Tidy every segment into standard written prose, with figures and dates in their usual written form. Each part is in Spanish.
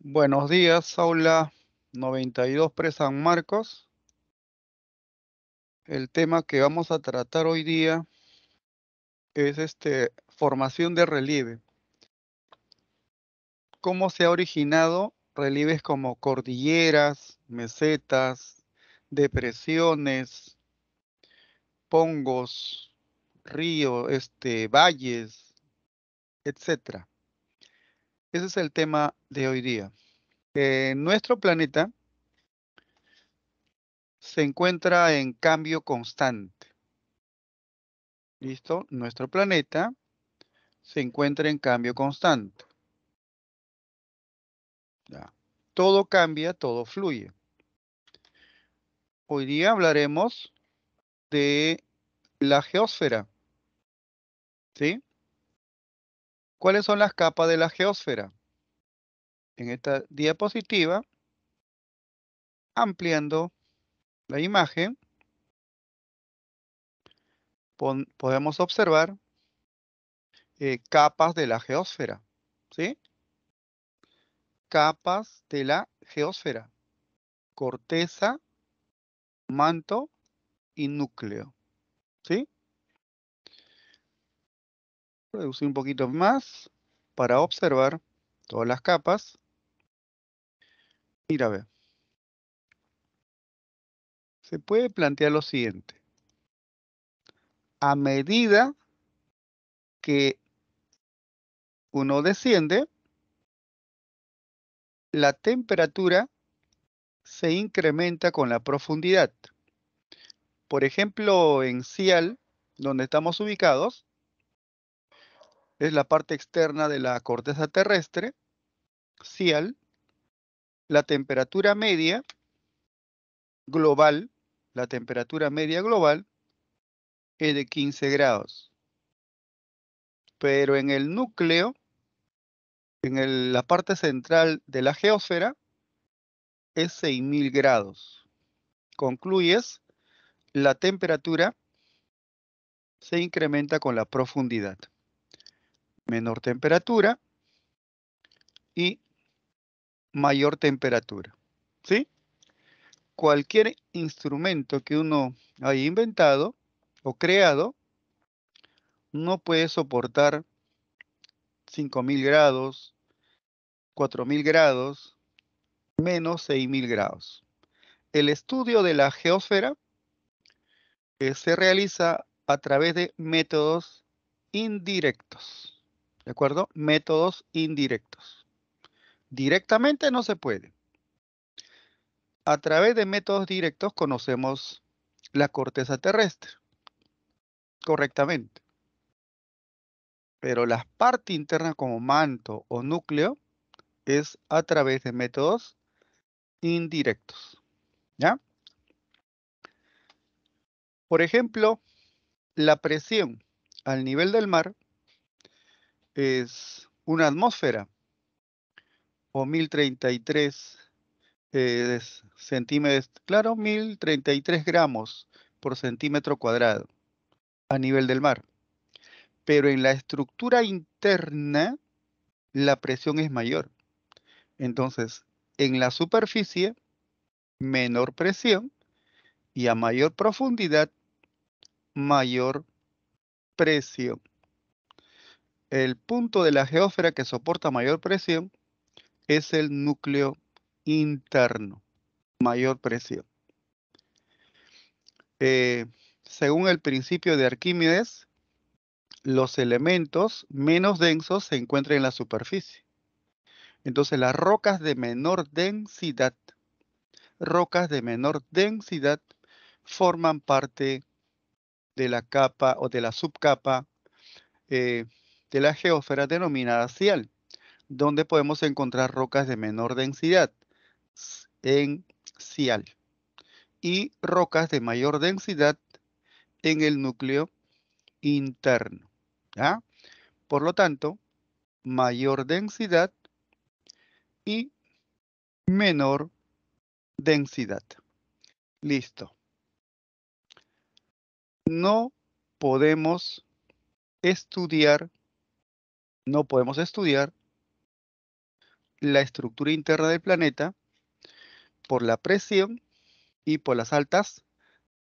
Buenos días, aula 92 San Marcos. El tema que vamos a tratar hoy día es formación de relieve. ¿Cómo se ha originado relieves como cordilleras, mesetas, depresiones, pongos, ríos, valles, etcétera? Ese es el tema de hoy día. Nuestro planeta se encuentra en cambio constante. ¿Listo? Nuestro planeta se encuentra en cambio constante. ¿Ya? Todo cambia, todo fluye. Hoy día hablaremos de la geósfera. ¿Sí? ¿Cuáles son las capas de la geósfera? En esta diapositiva, ampliando la imagen, podemos observar capas de la geósfera. ¿Sí? Capas de la geósfera. Corteza, manto y núcleo. ¿Sí? Reducir un poquito más para observar todas las capas. Mira, a ver. Se puede plantear lo siguiente. A medida que uno desciende, la temperatura se incrementa con la profundidad. Por ejemplo, en Cial, donde estamos ubicados, es la parte externa de la corteza terrestre. Cial, la temperatura media global, la temperatura media global es de 15 grados. Pero en el núcleo, en la parte central de la geósfera, es 6000 grados. Concluyes, la temperatura se incrementa con la profundidad. Menor temperatura y mayor temperatura. ¿Sí? Cualquier instrumento que uno haya inventado o creado no puede soportar 5000 grados, 4000 grados, menos 6000 grados. El estudio de la geósfera se realiza a través de métodos indirectos. ¿De acuerdo? Métodos indirectos. Directamente no se puede. A través de métodos directos conocemos la corteza terrestre correctamente, pero la parte interna como manto o núcleo es a través de métodos indirectos. ¿Ya? Por ejemplo, la presión al nivel del mar es una atmósfera o 1033 centímetros, claro, 1033 gramos por centímetro cuadrado a nivel del mar. Pero en la estructura interna la presión es mayor. Entonces, en la superficie, menor presión y a mayor profundidad, mayor presión. El punto de la geósfera que soporta mayor presión es el núcleo interno, mayor presión. Según el principio de Arquímedes, los elementos menos densos se encuentran en la superficie. Entonces, las rocas de menor densidad forman parte de la capa o de la subcapa de la geósfera denominada cial, donde podemos encontrar rocas de menor densidad en cial y rocas de mayor densidad en el núcleo interno. ¿Ya? Por lo tanto, mayor densidad y menor densidad. Listo. No podemos estudiar, no podemos estudiar la estructura interna del planeta por la presión y por las altas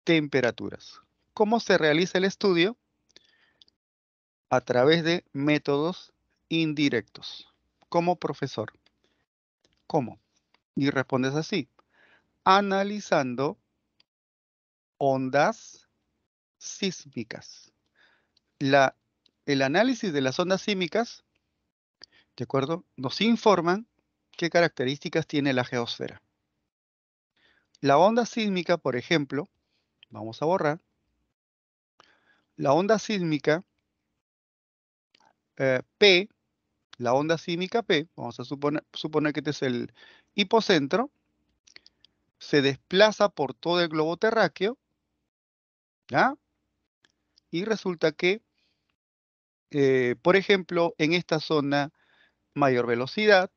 temperaturas. ¿Cómo se realiza el estudio? A través de métodos indirectos. Como profesor. ¿Cómo? Y respondes así. Analizando ondas sísmicas. El análisis de las ondas sísmicas, ¿de acuerdo? Nos informan qué características tiene la geosfera. La onda sísmica, por ejemplo, vamos a borrar. La onda sísmica P, la onda sísmica P, vamos a suponer que este es el hipocentro, se desplaza por todo el globo terráqueo, ¿ya? Y resulta que, por ejemplo, en esta zona, mayor velocidad,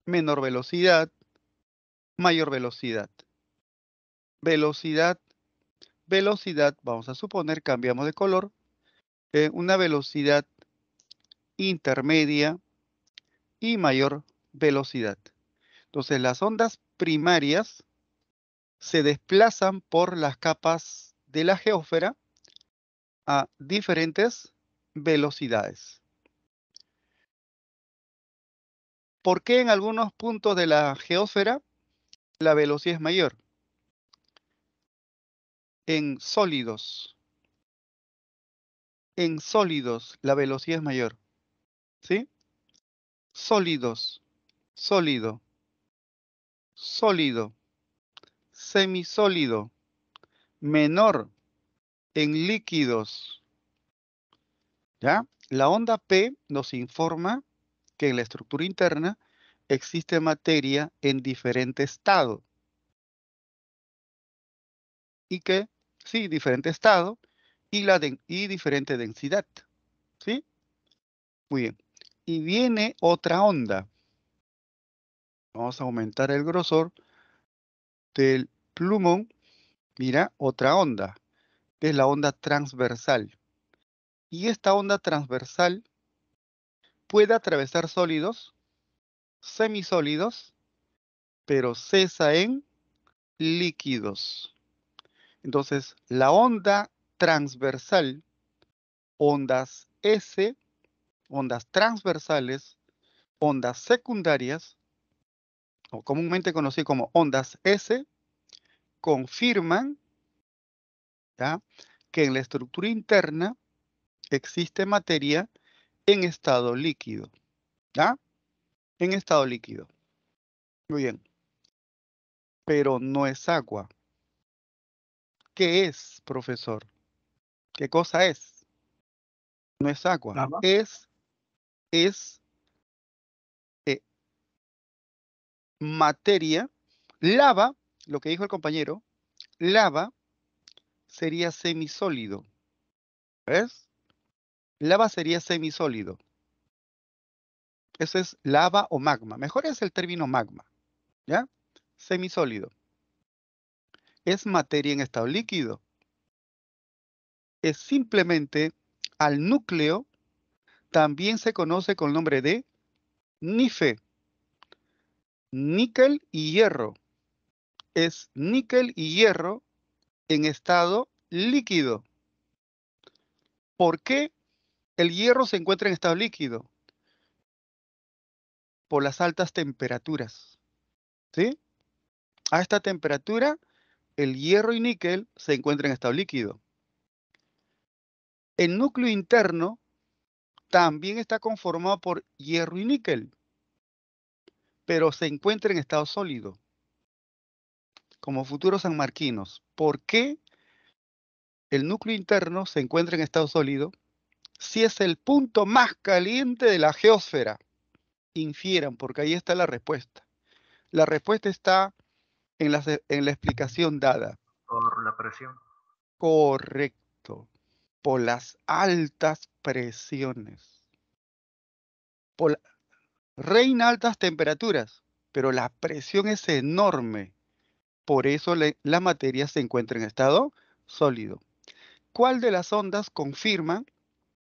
menor velocidad, mayor velocidad. Velocidad, velocidad, vamos a suponer, cambiamos de color, una velocidad intermedia y mayor velocidad. Entonces, las ondas primarias se desplazan por las capas de la geósfera a diferentes velocidades. ¿Por qué en algunos puntos de la geósfera la velocidad es mayor? En sólidos la velocidad es mayor, ¿sí? Sólidos, sólido, sólido, semisólido, menor en líquidos, ¿ya? La onda P nos informa que en la estructura interna existe materia en diferente estado. Y que, sí, diferente estado y diferente densidad, ¿sí? Muy bien. Y viene otra onda. Vamos a aumentar el grosor del plumón. Mira, otra onda, que es la onda transversal. Y esta onda transversal puede atravesar sólidos, semisólidos, pero cesa en líquidos. Entonces, la onda transversal, ondas S, ondas transversales, ondas secundarias, o comúnmente conocidas como ondas S, confirman, ¿ya?, que en la estructura interna existe materia en estado líquido, ¿ya? En estado líquido. Muy bien. Pero no es agua. ¿Qué es, profesor? ¿Qué cosa es? No es agua. Lava. Es eh, materia. Lava, lo que dijo el compañero, lava sería semisólido. ¿Ves? Lava sería semisólido. Eso es lava o magma. Mejor es el término magma, ¿ya? Semisólido. Es materia en estado líquido. Es simplemente al núcleo, también se conoce con el nombre de NIFE, níquel y hierro. Es níquel y hierro en estado líquido. ¿Por qué el hierro se encuentra en estado líquido? Por las altas temperaturas, ¿sí? A esta temperatura, el hierro y níquel se encuentran en estado líquido. El núcleo interno también está conformado por hierro y níquel, pero se encuentra en estado sólido, como futuros sanmarquinos. ¿Por qué el núcleo interno se encuentra en estado sólido si es el punto más caliente de la geósfera? Infieran, porque ahí está la respuesta. La respuesta está en la explicación dada. Por la presión. Correcto. Por las altas presiones. Reina altas temperaturas, pero la presión es enorme. Por eso la materia se encuentra en estado sólido. ¿Cuál de las ondas confirma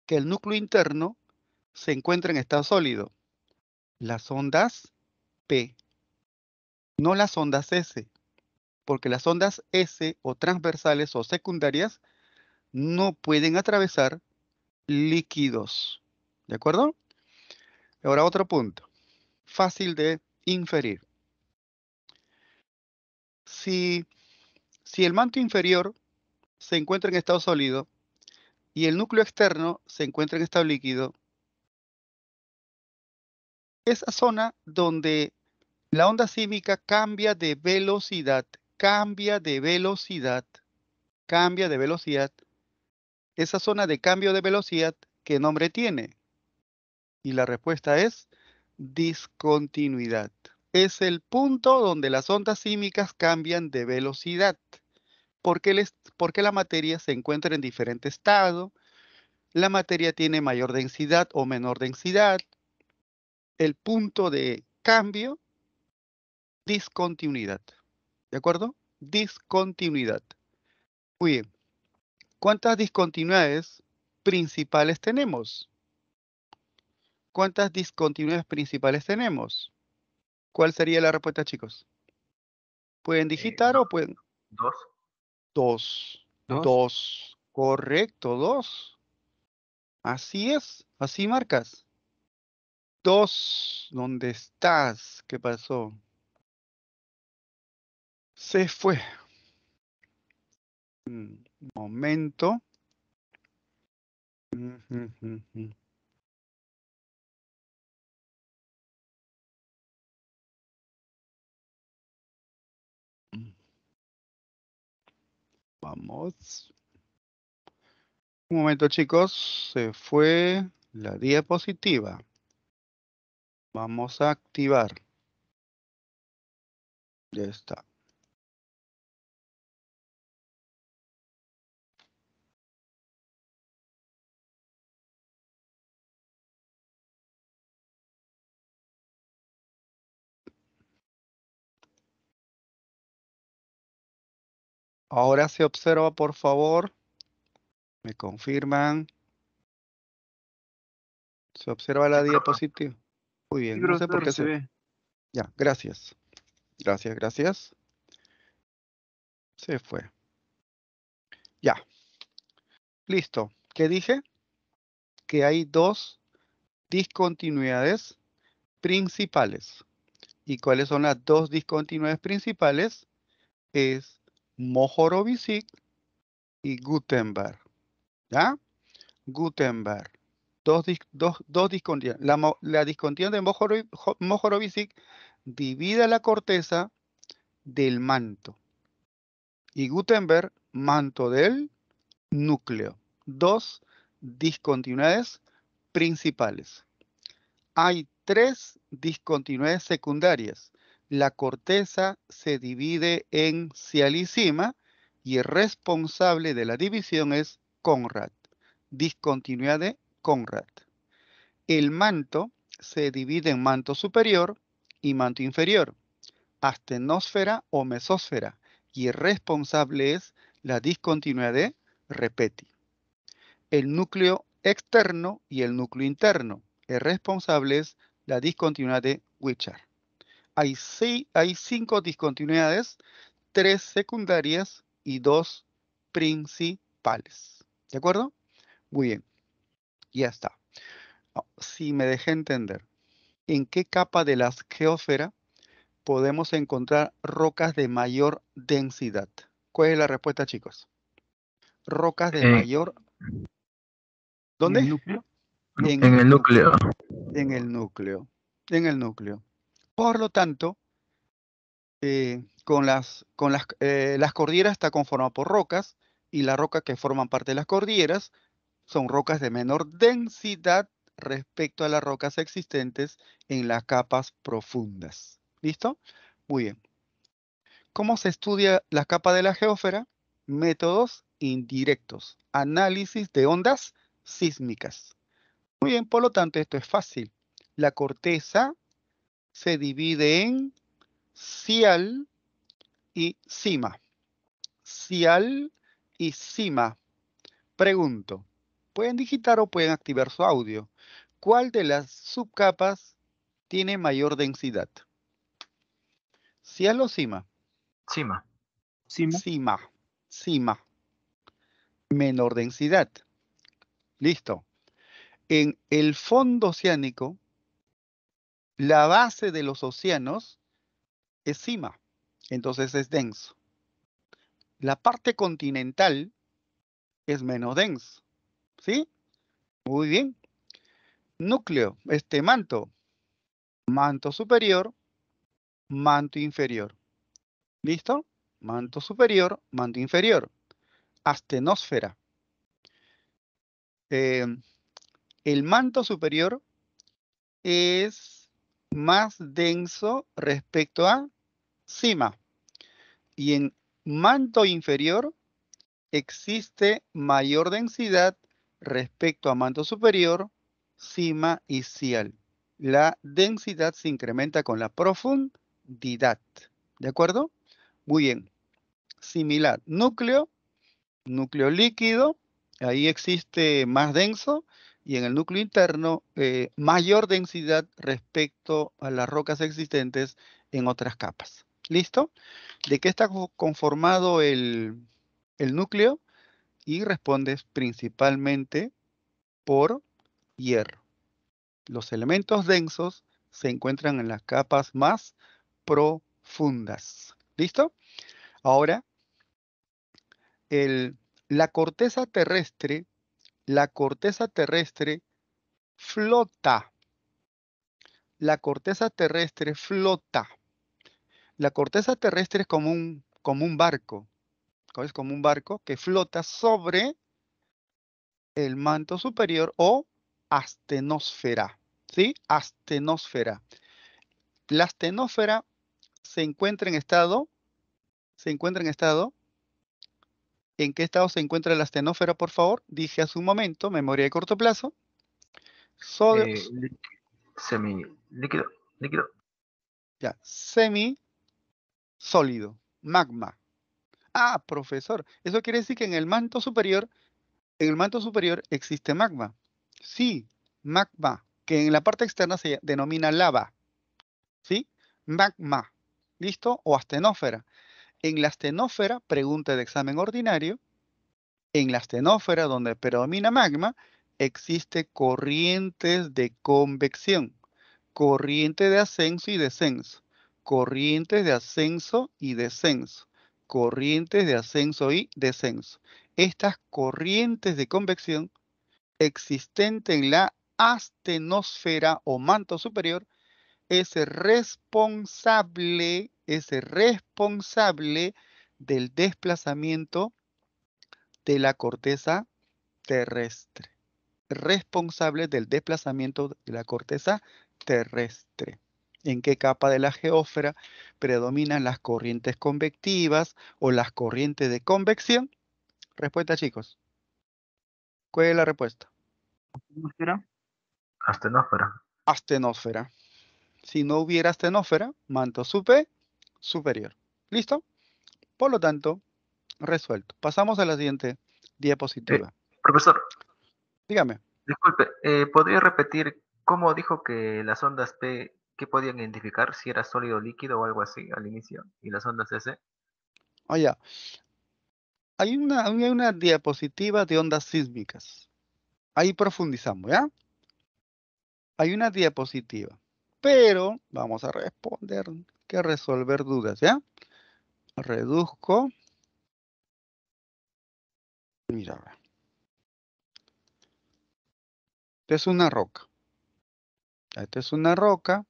que el núcleo interno se encuentra en estado sólido? Las ondas P, no las ondas S, porque las ondas S o transversales o secundarias no pueden atravesar líquidos. ¿De acuerdo? Ahora otro punto, fácil de inferir. Si el manto inferior se encuentra en estado sólido y el núcleo externo se encuentra en estado líquido, esa zona donde la onda sísmica cambia de velocidad, esa zona de cambio de velocidad, ¿qué nombre tiene? Y la respuesta es discontinuidad. Es el punto donde las ondas sísmicas cambian de velocidad. Porque la materia se encuentra en diferente estado, la materia tiene mayor densidad o menor densidad. El punto de cambio, discontinuidad. ¿De acuerdo? Discontinuidad. Muy bien. ¿Cuántas discontinuidades principales tenemos? ¿Cuántas discontinuidades principales tenemos? ¿Cuál sería la respuesta, chicos? ¿Pueden digitar o pueden? Dos. Dos. Dos. Dos. Correcto, dos. Así es. Así marcas. Dos. ¿Dónde estás? ¿Qué pasó? Se fue. Un momento. Vamos. Un momento, chicos. Se fue la diapositiva. Vamos a activar. Ya está. Ahora se observa, por favor. ¿Me confirman? ¿Se observa la diapositiva? Muy bien, no sé por qué se ve. Ya, gracias. Gracias, gracias. Se fue. Ya. Listo. ¿Qué dije? Que hay dos discontinuidades principales. ¿Y cuáles son las dos discontinuidades principales? Es Mohorovicic y Gutenberg. ¿Ya? Gutenberg. Dos discontinuidades. La discontinuidad de Mohorovicic divide la corteza del manto. Y Gutenberg, manto del núcleo. Dos discontinuidades principales. Hay tres discontinuidades secundarias. La corteza se divide en cial y cima y el responsable de la división es Conrad. Discontinuidad de Conrad. El manto se divide en manto superior y manto inferior, astenosfera o mesósfera, y el responsable es la discontinuidad de Repeti. El núcleo externo y el núcleo interno. El responsable es la discontinuidad de Wishart. Hay 5 discontinuidades, 3 secundarias y 2 principales. ¿De acuerdo? Muy bien. Ya está. Si me dejé entender, ¿en qué capa de la geósfera podemos encontrar rocas de mayor densidad? ¿Cuál es la respuesta, chicos? Rocas de mayor... ¿Dónde? ¿En el núcleo? En En el el núcleo. núcleo. En el núcleo. En el núcleo. Por lo tanto, las cordilleras está conformada por rocas y las rocas que forman parte de las cordilleras son rocas de menor densidad respecto a las rocas existentes en las capas profundas. ¿Listo? Muy bien. ¿Cómo se estudia la capa de la geósfera? Métodos indirectos. Análisis de ondas sísmicas. Muy bien, por lo tanto, esto es fácil. La corteza se divide en cial y cima. Cial y cima. Pregunto, ¿pueden digitar o pueden activar su audio? ¿Cuál de las subcapas tiene mayor densidad? ¿Cielo o cima? Cima. Cima. Cima. Menor densidad. Listo. En el fondo oceánico, la base de los océanos es cima, entonces es denso. La parte continental es menos denso, ¿sí? Muy bien. Núcleo, manto. Manto superior, manto inferior. ¿Listo? Manto superior, manto inferior. Astenosfera. El manto superior es más denso respecto a cima. Y en manto inferior existe mayor densidad respecto a manto superior, cima y ciel. La densidad se incrementa con la profundidad. ¿De acuerdo? Muy bien. Similar. Núcleo, núcleo líquido, ahí existe más denso, y en el núcleo interno mayor densidad respecto a las rocas existentes en otras capas. ¿Listo? ¿De qué está conformado el núcleo? Y respondes principalmente por hierro. Los elementos densos se encuentran en las capas más profundas. ¿Listo? Ahora, la corteza terrestre flota. La corteza terrestre flota. La corteza terrestre es como un barco. Es como un barco que flota sobre el manto superior o astenosfera. ¿Sí? Astenosfera. La astenosfera se encuentra en estado. ¿En qué estado se encuentra la astenosfera, por favor? Dije hace un momento, memoria de corto plazo. Semi líquido. Ya, semisólido, magma. Ah, profesor, eso quiere decir que en el manto superior existe magma. Sí, magma, que en la parte externa se denomina lava. ¿Sí? Magma. ¿Listo? O astenósfera. En la astenósfera, pregunta de examen ordinario, en la astenósfera donde predomina magma, existe corrientes de convección, corriente de ascenso y descenso, corrientes de ascenso y descenso, corrientes de ascenso y descenso. Estas corrientes de convección existentes en la astenosfera o manto superior es responsable del desplazamiento de la corteza terrestre. Responsable del desplazamiento de la corteza terrestre. ¿En qué capa de la geósfera predominan las corrientes convectivas o las corrientes de convección? Respuesta, chicos. ¿Cuál es la respuesta? Astenósfera. Astenosfera. Si no hubiera astenosfera, manto superior. ¿Listo? Por lo tanto, resuelto. Pasamos a la siguiente diapositiva. Profesor, Dígame. disculpe, ¿podría repetir cómo dijo que las ondas P, qué podían identificar si era sólido, líquido o algo así al inicio? Y las ondas S. Oh, ya. Hay una diapositiva de ondas sísmicas. Ahí profundizamos, ¿ya? Hay una diapositiva. Pero vamos a responder, que resolver dudas, ¿ya? Reduzco. Mira, a ver. Esta es una roca. Esta es una roca.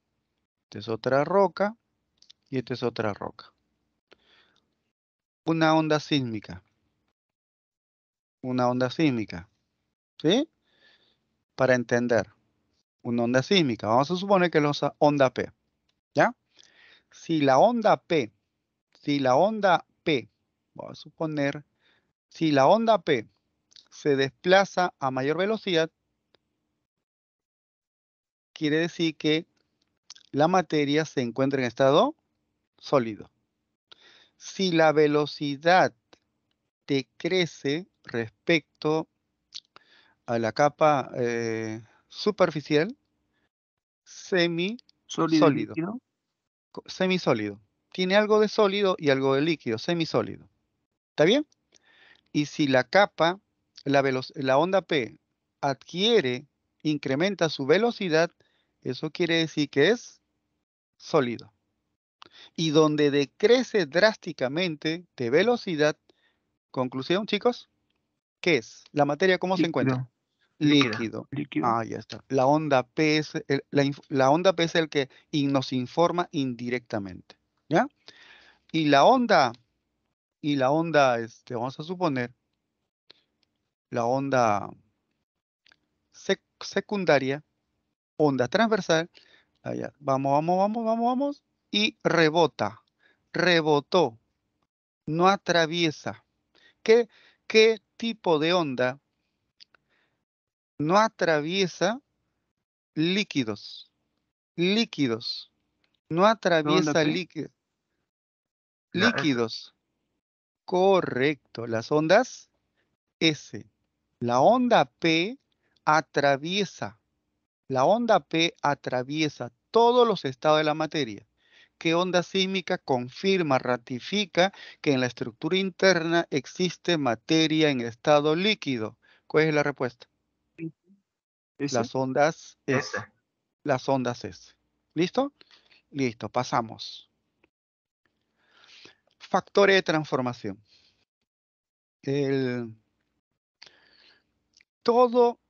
Esta es otra roca. Y esta es otra roca. Una onda sísmica. Una onda sísmica. ¿Sí? Para entender. Una onda sísmica. Vamos a suponer que es la onda P. ¿Ya? Si la onda P, vamos a suponer, si la onda P se desplaza a mayor velocidad, quiere decir que la materia se encuentra en estado sólido. Si la velocidad decrece respecto a la capa superficial, Sólido y Sólido, líquido. semisólido. Tiene algo de sólido y algo de líquido, semisólido. ¿Está bien? Y si la capa, la onda P incrementa su velocidad, eso quiere decir que es sólido. Y donde decrece drásticamente de velocidad, conclusión, chicos, ¿qué es? ¿La materia cómo se encuentra? Líquido. Líquido. Líquido. Ah, ya está. La onda P es la onda P es el que nos informa indirectamente. ¿Ya? Y la onda, vamos a suponer, la onda secundaria, onda transversal, allá, vamos, y rebota, rebotó, no atraviesa. ¿Qué tipo de onda no atraviesa líquidos? Líquidos, no La onda atraviesa P. La S. líquidos. Correcto, las ondas S. La onda P atraviesa, la onda P atraviesa todos los estados de la materia. ¿Qué onda sísmica confirma, ratifica que en la estructura interna existe materia en estado líquido? ¿Cuál es la respuesta? S. Las ondas S. S. Las ondas S. ¿Listo? Listo, pasamos. Factores de transformación. Todo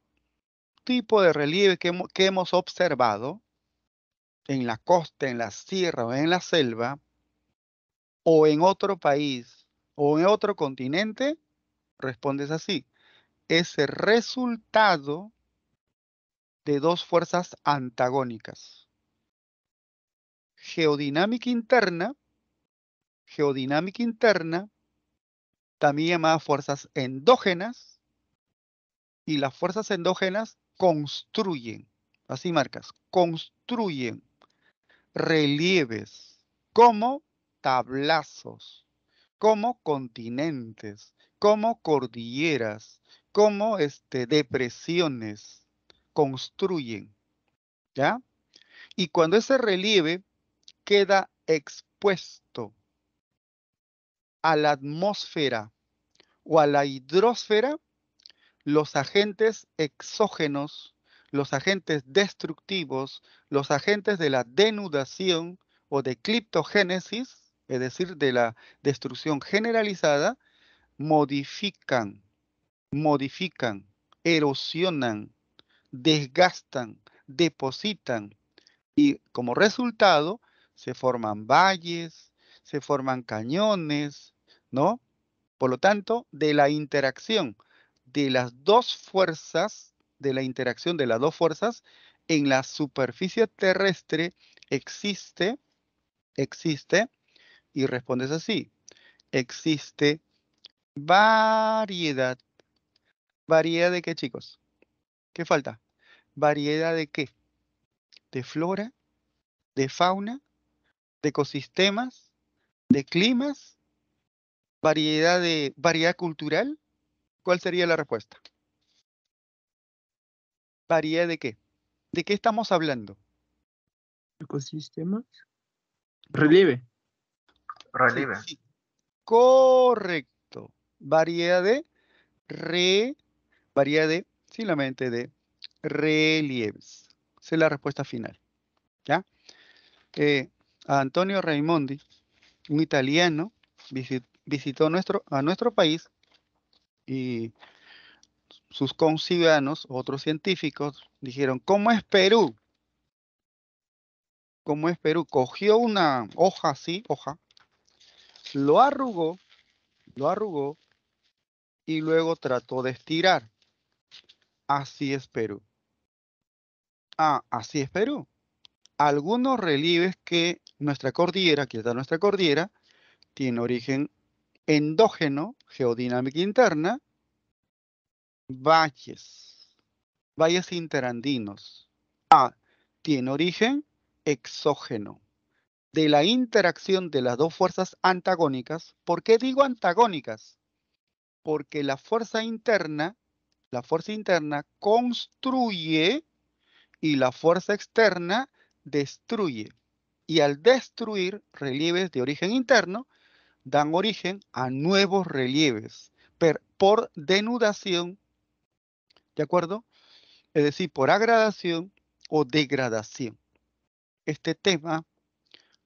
tipo de relieve que hemos observado en la costa, en la sierra o en la selva, o en otro país o en otro continente, respondes así. Es el resultado de dos fuerzas antagónicas. Geodinámica interna, también llamada fuerzas endógenas, y las fuerzas endógenas construyen, así marcas, construyen relieves como tablazos, como continentes, como cordilleras, como depresiones, construyen, ¿ya? Y cuando ese relieve queda expuesto a la atmósfera o a la hidrosfera, los agentes exógenos, los agentes destructivos, los agentes de la denudación o de criptogénesis, es decir, de la destrucción generalizada, modifican, erosionan, desgastan, depositan y como resultado se forman valles, se forman cañones, ¿no? Por lo tanto, de la interacción de las dos fuerzas, de la interacción de las dos fuerzas, en la superficie terrestre existe, y respondes así, existe variedad. ¿Variedad de qué, chicos? ¿Qué falta? ¿Variedad de qué? ¿De flora? ¿De fauna? ¿De ecosistemas? ¿De climas? ¿Variedad cultural? ¿Cuál sería la respuesta? ¿Variedad de qué? ¿De qué estamos hablando? Ecosistemas. No. Relieve. Sí, Relieve. sí. Correcto. Variedad de re, variedad de, simplemente de relieves. Esa es la respuesta final. ¿Ya? A Antonio Raimondi, un italiano, visitó a nuestro país y sus conciudadanos, otros científicos, dijeron, ¿cómo es Perú? ¿Cómo es Perú? Cogió una hoja así, lo arrugó, lo arrugó y luego trató de estirar. Así es Perú. Ah, así es Perú. Algunos relieves que nuestra cordillera, aquí está nuestra cordillera, tiene origen endógeno, geodinámica interna, valles, valles interandinos. Ah, tiene origen exógeno, de la interacción de las dos fuerzas antagónicas. ¿Por qué digo antagónicas? Porque la fuerza interna construye y la fuerza externa destruye. Y al destruir relieves de origen interno, dan origen a nuevos relieves por denudación, ¿de acuerdo? Es decir, por agradación o degradación. Este tema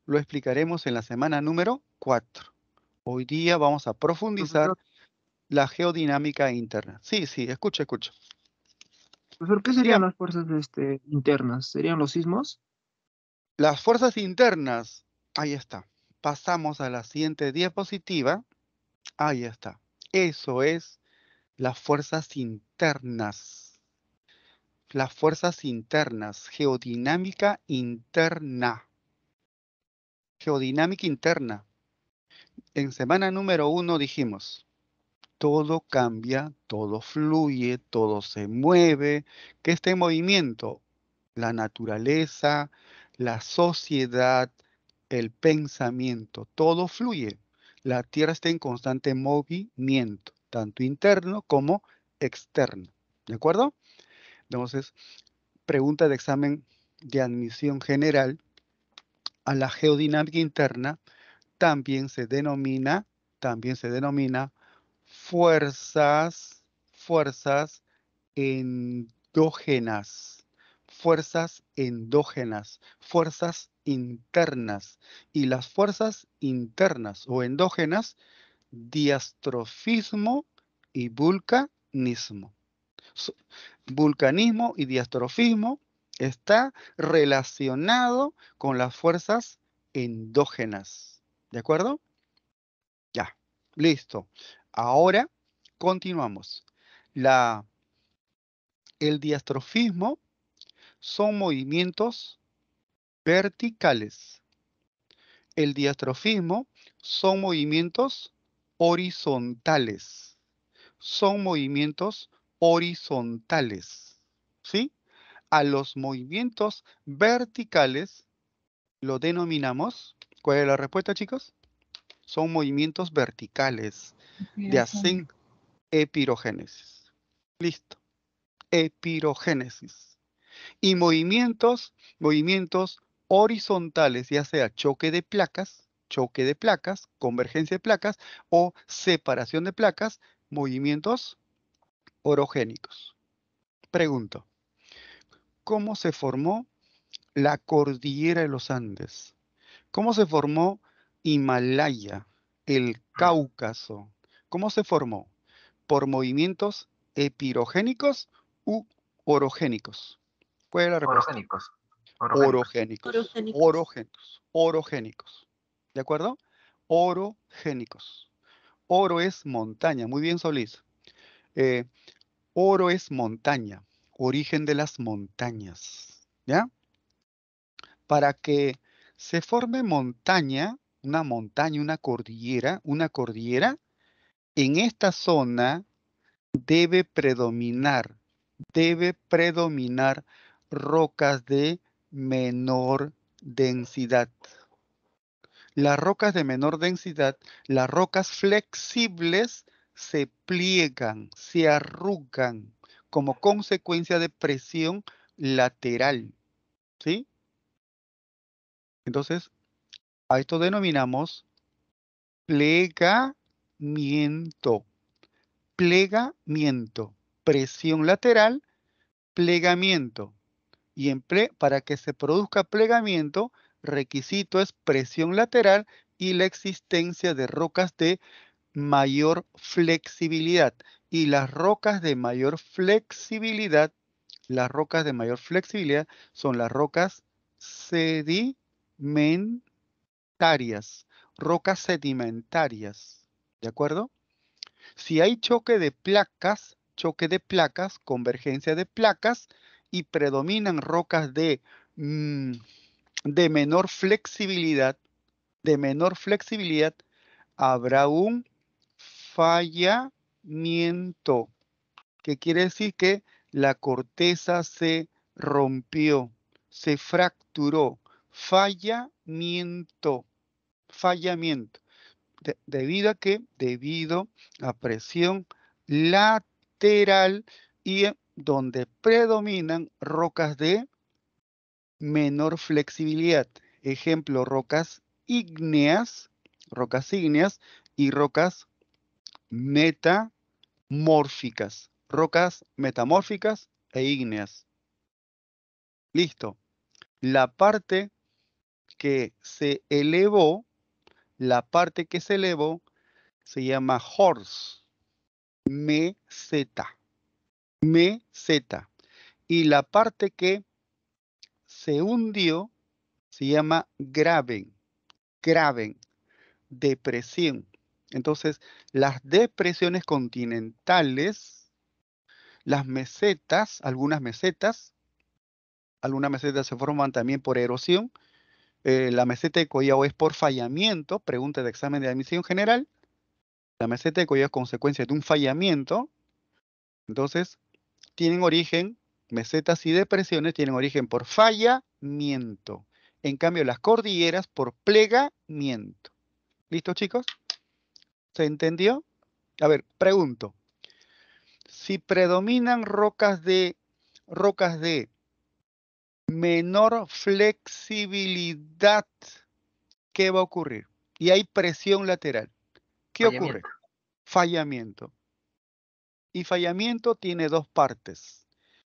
lo explicaremos en la semana número 4. Hoy día vamos a profundizar Profesor, la geodinámica interna. Sí, escucha. profesor, ¿qué serían Digan, las fuerzas internas? ¿Serían los sismos? las fuerzas internas. Ahí está. Pasamos a la siguiente diapositiva. Ahí está. Eso es las fuerzas internas. Las fuerzas internas. Geodinámica interna. Geodinámica interna. En semana número 1 dijimos, todo cambia, todo fluye, todo se mueve. ¿Qué está en movimiento? La naturaleza, la sociedad, el pensamiento, todo fluye. La Tierra está en constante movimiento, tanto interno como externo. ¿De acuerdo? Entonces, pregunta de examen de admisión general a la geodinámica interna también se denomina fuerzas, fuerzas endógenas, fuerzas endógenas, fuerzas internas. Y las fuerzas internas o endógenas, diastrofismo y vulcanismo. Vulcanismo y diastrofismo está relacionado con las fuerzas endógenas. ¿De acuerdo? Ya, listo. Ahora continuamos. El diastrofismo son movimientos verticales. El diastrofismo son movimientos horizontales. Son movimientos horizontales. ¿Sí? A los movimientos verticales lo denominamos. ¿Cuál es la respuesta, chicos? Son movimientos verticales de epirogénesis. Listo. Epirogénesis. Y movimientos horizontales, ya sea choque de placas, convergencia de placas o separación de placas, movimientos orogénicos. Pregunto, ¿cómo se formó la cordillera de los Andes? ¿Cómo se formó Himalaya, el Cáucaso? ¿Cómo se formó? ¿Por movimientos epirogénicos u orogénicos? ¿Cuál es la respuesta? Orogénicos. Orogénicos. Orogénicos. Orogénicos. ¿De acuerdo? Orogénicos. Oro es montaña. Muy bien, Solís. Eh, oro es montaña. Origen de las montañas. ¿Ya? Para que se forme montaña, una cordillera, en esta zona debe predominar rocas de menor densidad. Las rocas de menor densidad, las rocas flexibles, se pliegan, se arrugan como consecuencia de presión lateral. ¿Sí? Entonces, a esto denominamos plegamiento. Plegamiento. Presión lateral, plegamiento. Y para que se produzca plegamiento, requisito es presión lateral y la existencia de rocas de mayor flexibilidad. Y las rocas de mayor flexibilidad son las rocas sedimentarias. Rocas sedimentarias. ¿De acuerdo? Si hay choque de placas, convergencia de placas, y predominan rocas de menor flexibilidad, habrá un fallamiento, que quiere decir que la corteza se rompió, se fracturó. Fallamiento. Debido a qué? Debido a presión lateral y donde predominan rocas de menor flexibilidad. Ejemplo, rocas ígneas y rocas metamórficas. Rocas metamórficas e ígneas. Listo. La parte que se elevó, se llama horst, meseta. Y la parte que se hundió se llama graben, depresión. Entonces, las depresiones continentales, las mesetas, algunas mesetas se forman también por erosión. La meseta de Collao es por fallamiento, pregunta de examen de admisión general. La meseta de Collao es consecuencia de un fallamiento. Entonces, tienen origen, mesetas y depresiones tienen origen por fallamiento. En cambio, las cordilleras por plegamiento. ¿Listo, chicos? ¿Se entendió? A ver, pregunto. Si predominan rocas de menor flexibilidad, ¿qué va a ocurrir? Y hay presión lateral. ¿Qué ocurre? Fallamiento. Y fallamiento tiene dos partes.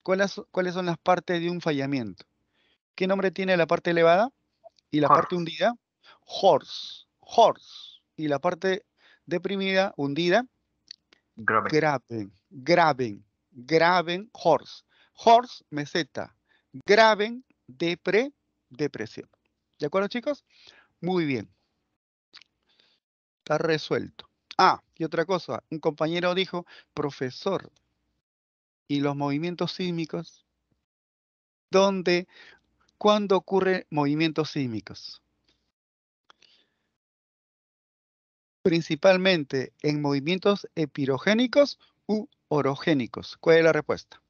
¿Cuáles son las partes de un fallamiento? ¿Qué nombre tiene la parte elevada? ¿Y la parte hundida? Horst. Y la parte deprimida, hundida, graben, horst. Horst, meseta. Graben, depresión. ¿De acuerdo, chicos? Muy bien. Está resuelto. Ah, y otra cosa. Un compañero dijo, profesor, ¿y los movimientos sísmicos? ¿Cuándo ocurren movimientos sísmicos? Principalmente en movimientos epirogénicos u orogénicos. ¿Cuál es la respuesta?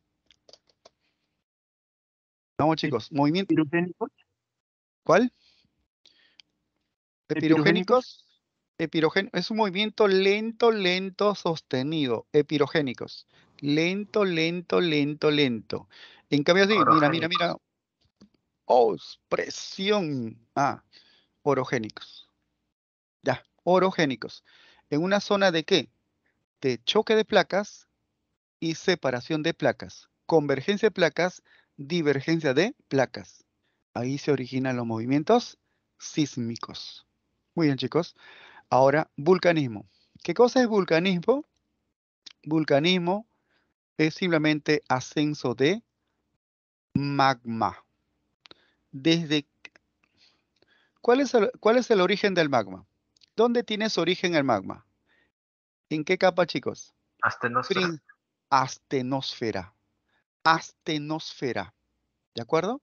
Vamos, chicos. Movimiento. ¿Pirogénicos? ¿Cuál? ¿Epirogénicos? Es un movimiento lento, sostenido. Epirogénicos. Lento. En cambio, sí, mira. Oh, presión. Ah, orogénicos. Ya, orogénicos. ¿En una zona de qué? De choque de placas y separación de placas. Convergencia de placas, divergencia de placas. Ahí se originan los movimientos sísmicos. Muy bien, chicos. Ahora, vulcanismo. ¿Qué cosa es vulcanismo? Vulcanismo es simplemente ascenso de magma. ¿Cuál es el origen del magma? ¿Dónde tiene su origen el magma? ¿En qué capa, chicos? Astenosfera. Astenosfera. ¿De acuerdo?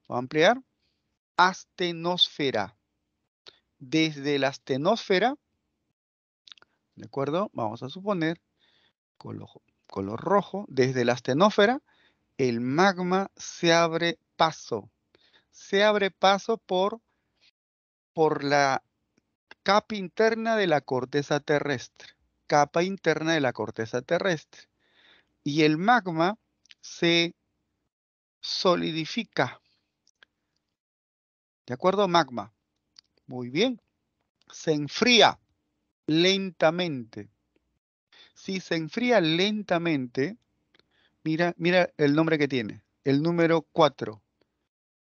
Voy a ampliar. Astenosfera. Desde la astenosfera, ¿de acuerdo? Vamos a suponer, color rojo, desde la astenosfera, el magma se abre paso. Se abre paso por la capa interna de la corteza terrestre. Capa interna de la corteza terrestre. Y el magma se solidifica. ¿De acuerdo? Magma. Muy bien. Se enfría lentamente. Si se enfría lentamente, mira el nombre que tiene. El número 4.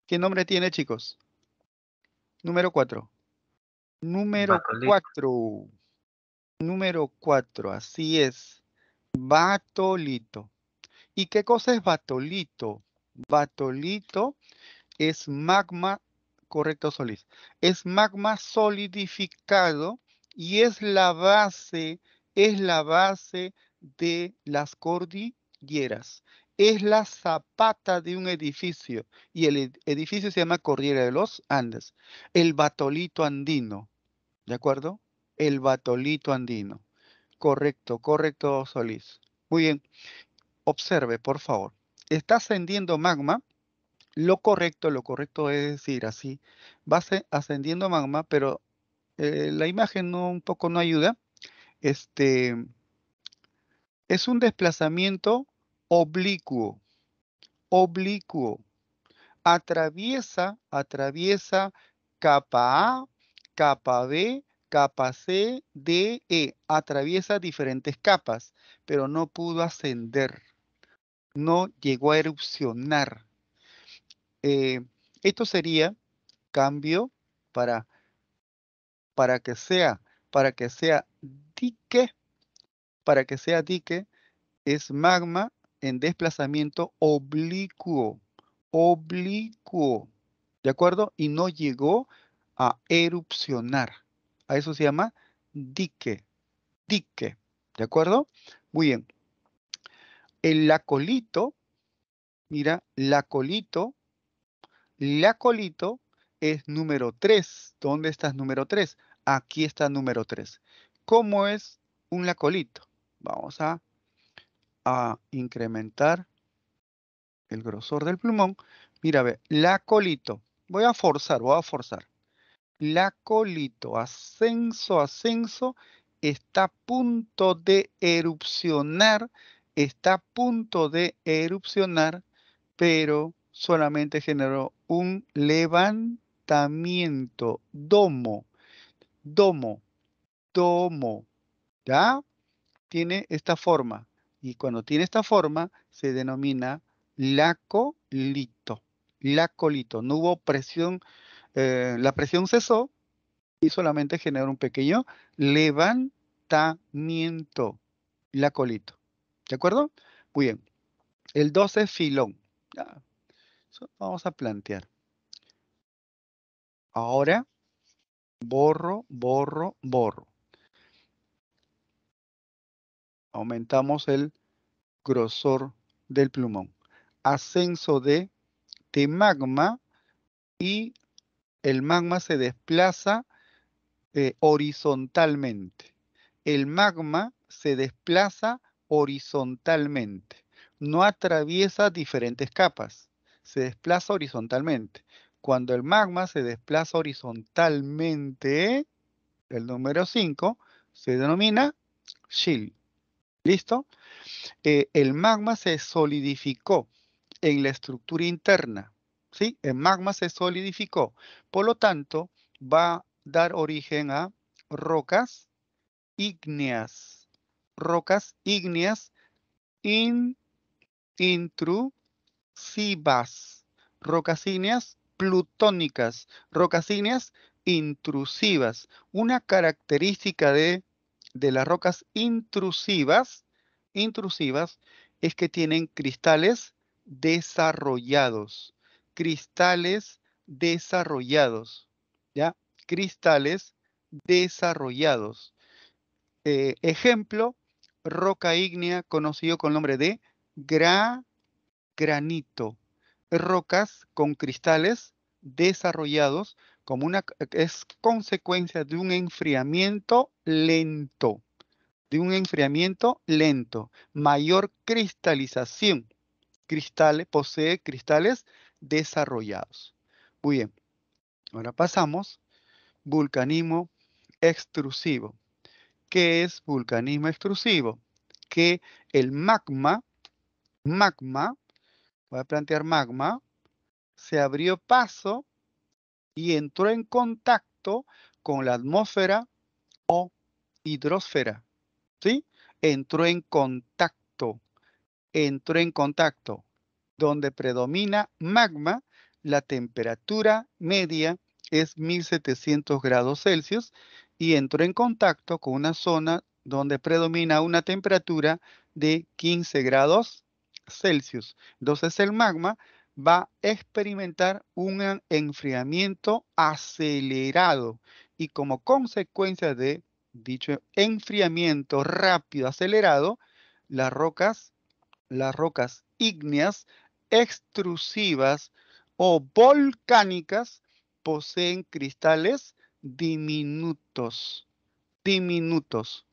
¿Qué nombre tiene, chicos? Número 4. Número 4. Número 4, así es. Batolito. ¿Y qué cosa es batolito? Batolito es magma, correcto, Solís. Es magma solidificado y es la base de las cordilleras. Es la zapata de un edificio y el edificio se llama Cordillera de los Andes. El batolito andino, ¿de acuerdo? El batolito andino. Correcto, Solís. Muy bien. Observe, por favor. Está ascendiendo magma. Lo correcto es decir así. Va ascendiendo magma, pero la imagen un poco no ayuda. Es un desplazamiento oblicuo. Oblicuo. atraviesa capa A, capa B, capa C, D, E. Atraviesa diferentes capas, pero no pudo ascender. No llegó a erupcionar. Esto sería cambio para que sea dique, es magma en desplazamiento oblicuo, ¿de acuerdo? Y no llegó a erupcionar. A eso se llama dique, ¿de acuerdo? Muy bien. El lacolito, mira, lacolito es número 3. ¿Dónde está el número 3? Aquí está el número 3. ¿Cómo es un lacolito? Vamos a incrementar el grosor del plumón. Mira, ve, lacolito. Voy a forzar. Lacolito, ascenso, está a punto de erupcionar, pero solamente generó un levantamiento, domo, ¿ya? Tiene esta forma, y cuando tiene esta forma se denomina lacolito, no hubo presión, la presión cesó y solamente generó un pequeño levantamiento, lacolito, ¿de acuerdo? Muy bien, el 12 es filón. Ya, eso vamos a plantear. Ahora, borro. Aumentamos el grosor del plumón. Ascenso de magma y el magma se desplaza horizontalmente. El magma se desplaza horizontalmente. No atraviesa diferentes capas. Se desplaza horizontalmente. Cuando el magma se desplaza horizontalmente, el número 5 se denomina shield. ¿Listo? El magma se solidificó en la estructura interna. ¿Sí? El magma se solidificó. Por lo tanto, va a dar origen a rocas ígneas. Rocas ígneas intrusivas. Rocas ígneas plutónicas. Rocas ígneas intrusivas. Una característica de las rocas intrusivas es que tienen cristales desarrollados. Cristales desarrollados. ¿Ya? Cristales desarrollados. Ejemplo, roca ígnea conocido con el nombre de granito. Rocas con cristales desarrollados como es consecuencia de un enfriamiento lento. Mayor cristalización. Posee cristales desarrollados. Muy bien. Ahora pasamos. Vulcanismo extrusivo. ¿Qué es vulcanismo extrusivo? Que el magma, voy a plantear magma, se abrió paso y entró en contacto con la atmósfera o hidrosfera. ¿Sí? Entró en contacto. Donde predomina magma, la temperatura media es 1700 grados Celsius y entró en contacto con una zona donde predomina una temperatura de 15 grados Celsius. Entonces el magma va a experimentar un enfriamiento acelerado y como consecuencia de dicho enfriamiento rápido acelerado, las rocas ígneas extrusivas o volcánicas poseen cristales diminutos.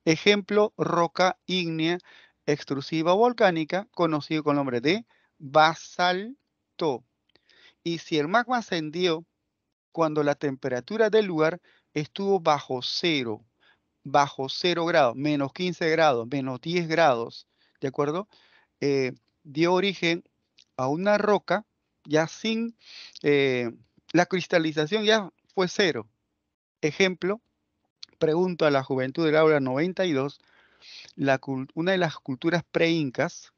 Ejemplo, roca ígnea extrusiva volcánica, conocido con el nombre de basalto. Y si el magma ascendió cuando la temperatura del lugar estuvo bajo cero grados, menos 15 grados, menos 10 grados, ¿de acuerdo? Dio origen a una roca ya sin, la cristalización ya fue cero. Ejemplo, pregunto a la juventud del aula 92, una de las culturas pre-incas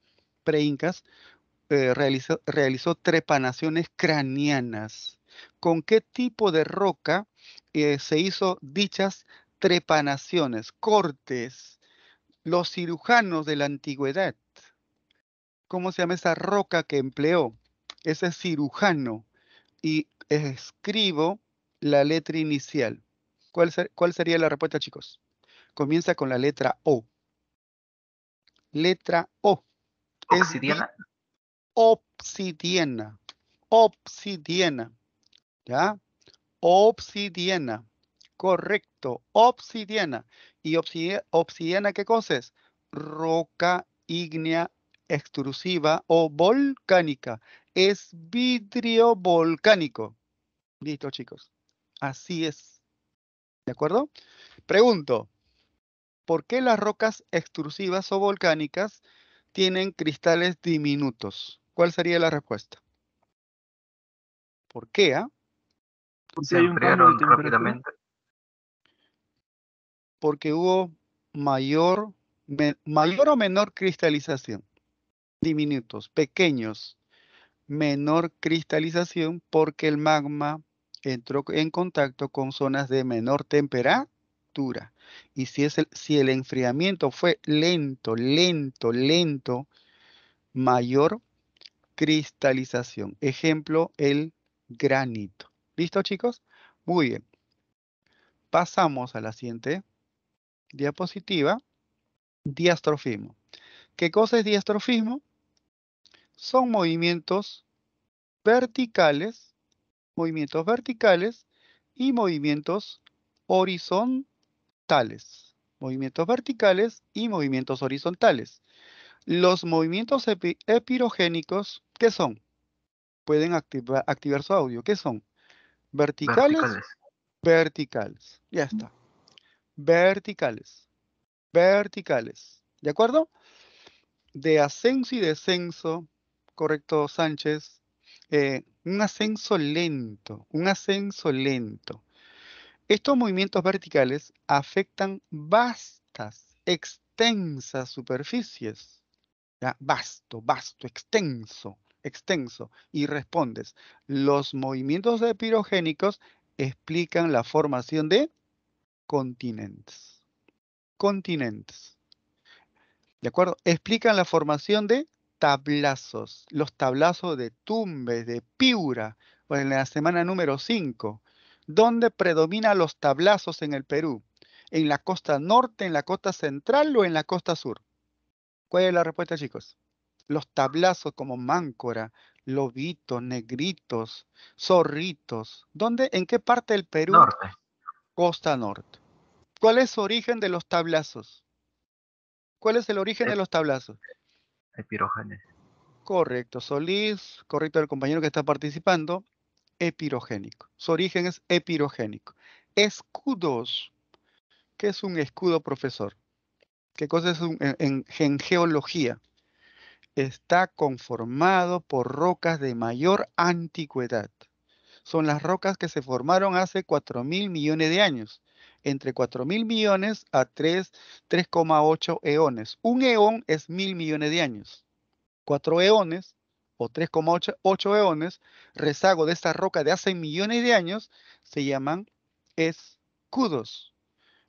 realizó trepanaciones craneanas. ¿Con qué tipo de roca se hizo dichas trepanaciones, cortes? Los cirujanos de la antigüedad, ¿cómo se llama esa roca que empleó? Ese cirujano. Y escribo la letra inicial. ¿Cuál sería la respuesta, chicos? Comienza con la letra O. Letra O. Es Obsidiana. obsidiana. Obsidiana. ¿Ya? Obsidiana. Correcto. Obsidiana. ¿Y obsidiana qué cosa es? Roca ígnea extrusiva o volcánica. Es vidrio volcánico. Listo, chicos. Así es. ¿De acuerdo? Pregunto, ¿por qué las rocas extrusivas o volcánicas tienen cristales diminutos? ¿Cuál sería la respuesta? ¿Por qué? Porque Se hay un cambio de enfriaron temperatura. rápidamente. Porque hubo mayor o menor cristalización. Diminutos, pequeños, menor cristalización porque el magma entró en contacto con zonas de menor temperatura. Y si el enfriamiento fue lento, mayor cristalización. Ejemplo, el granito. ¿Listo, chicos? Muy bien. Pasamos a la siguiente diapositiva. Diastrofismo. ¿Qué cosa es diastrofismo? Son movimientos verticales y movimientos horizontales. Movimientos verticales y movimientos horizontales. Los movimientos epirogénicos, ¿qué son? Pueden activar su audio. ¿Qué son? Verticales, Verticales. verticales. Ya está. Verticales, verticales. ¿De acuerdo? De ascenso y descenso, correcto, Sánchez. Un ascenso lento, un ascenso lento. Estos movimientos verticales afectan vastas, extensas superficies. ¿Ya? Vasto, extenso. Y respondes, los movimientos epirogénicos explican la formación de continentes. Continentes. ¿De acuerdo? Explican la formación de tablazos. Los tablazos de Tumbes, de Piura, o en la semana número 5. ¿Dónde predominan los tablazos en el Perú? ¿En la costa norte, en la costa central o en la costa sur? ¿Cuál es la respuesta, chicos? Los tablazos como Máncora, Lobitos, Negritos, Zorritos. ¿Dónde? ¿En qué parte del Perú? Norte. Costa norte. ¿Cuál es su origen de los tablazos? ¿Cuál es el origen de Ep- los tablazos? Epirógenes. Correcto, Solís, correcto el compañero que está participando, epirogénico. Su origen es epirogénico. Escudos. ¿Qué es un escudo, profesor? ¿Qué cosa es en geología? Está conformado por rocas de mayor antigüedad. Son las rocas que se formaron hace 4.000 millones de años, entre 4.000 millones a 3,8 eones. Un eón es 1.000 millones de años. 4 eones o 3,8 eones, rezago de esta roca de hace millones de años, se llaman escudos.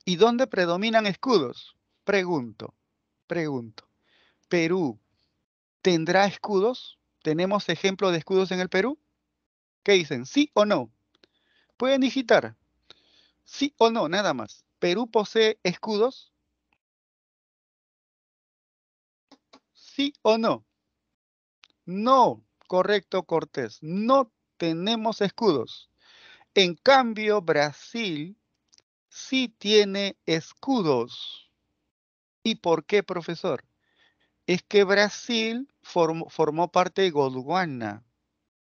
¿Y dónde predominan escudos? Pregunto. ¿Perú tendrá escudos? ¿Tenemos ejemplo de escudos en el Perú? ¿Qué dicen? ¿Sí o no? Pueden digitar. ¿Sí o no? Nada más. ¿Perú posee escudos? ¿Sí o no? No. Correcto, Cortés. No tenemos escudos. En cambio, Brasil sí tiene escudos. ¿Y por qué, profesor? Es que Brasil formó parte de Gondwana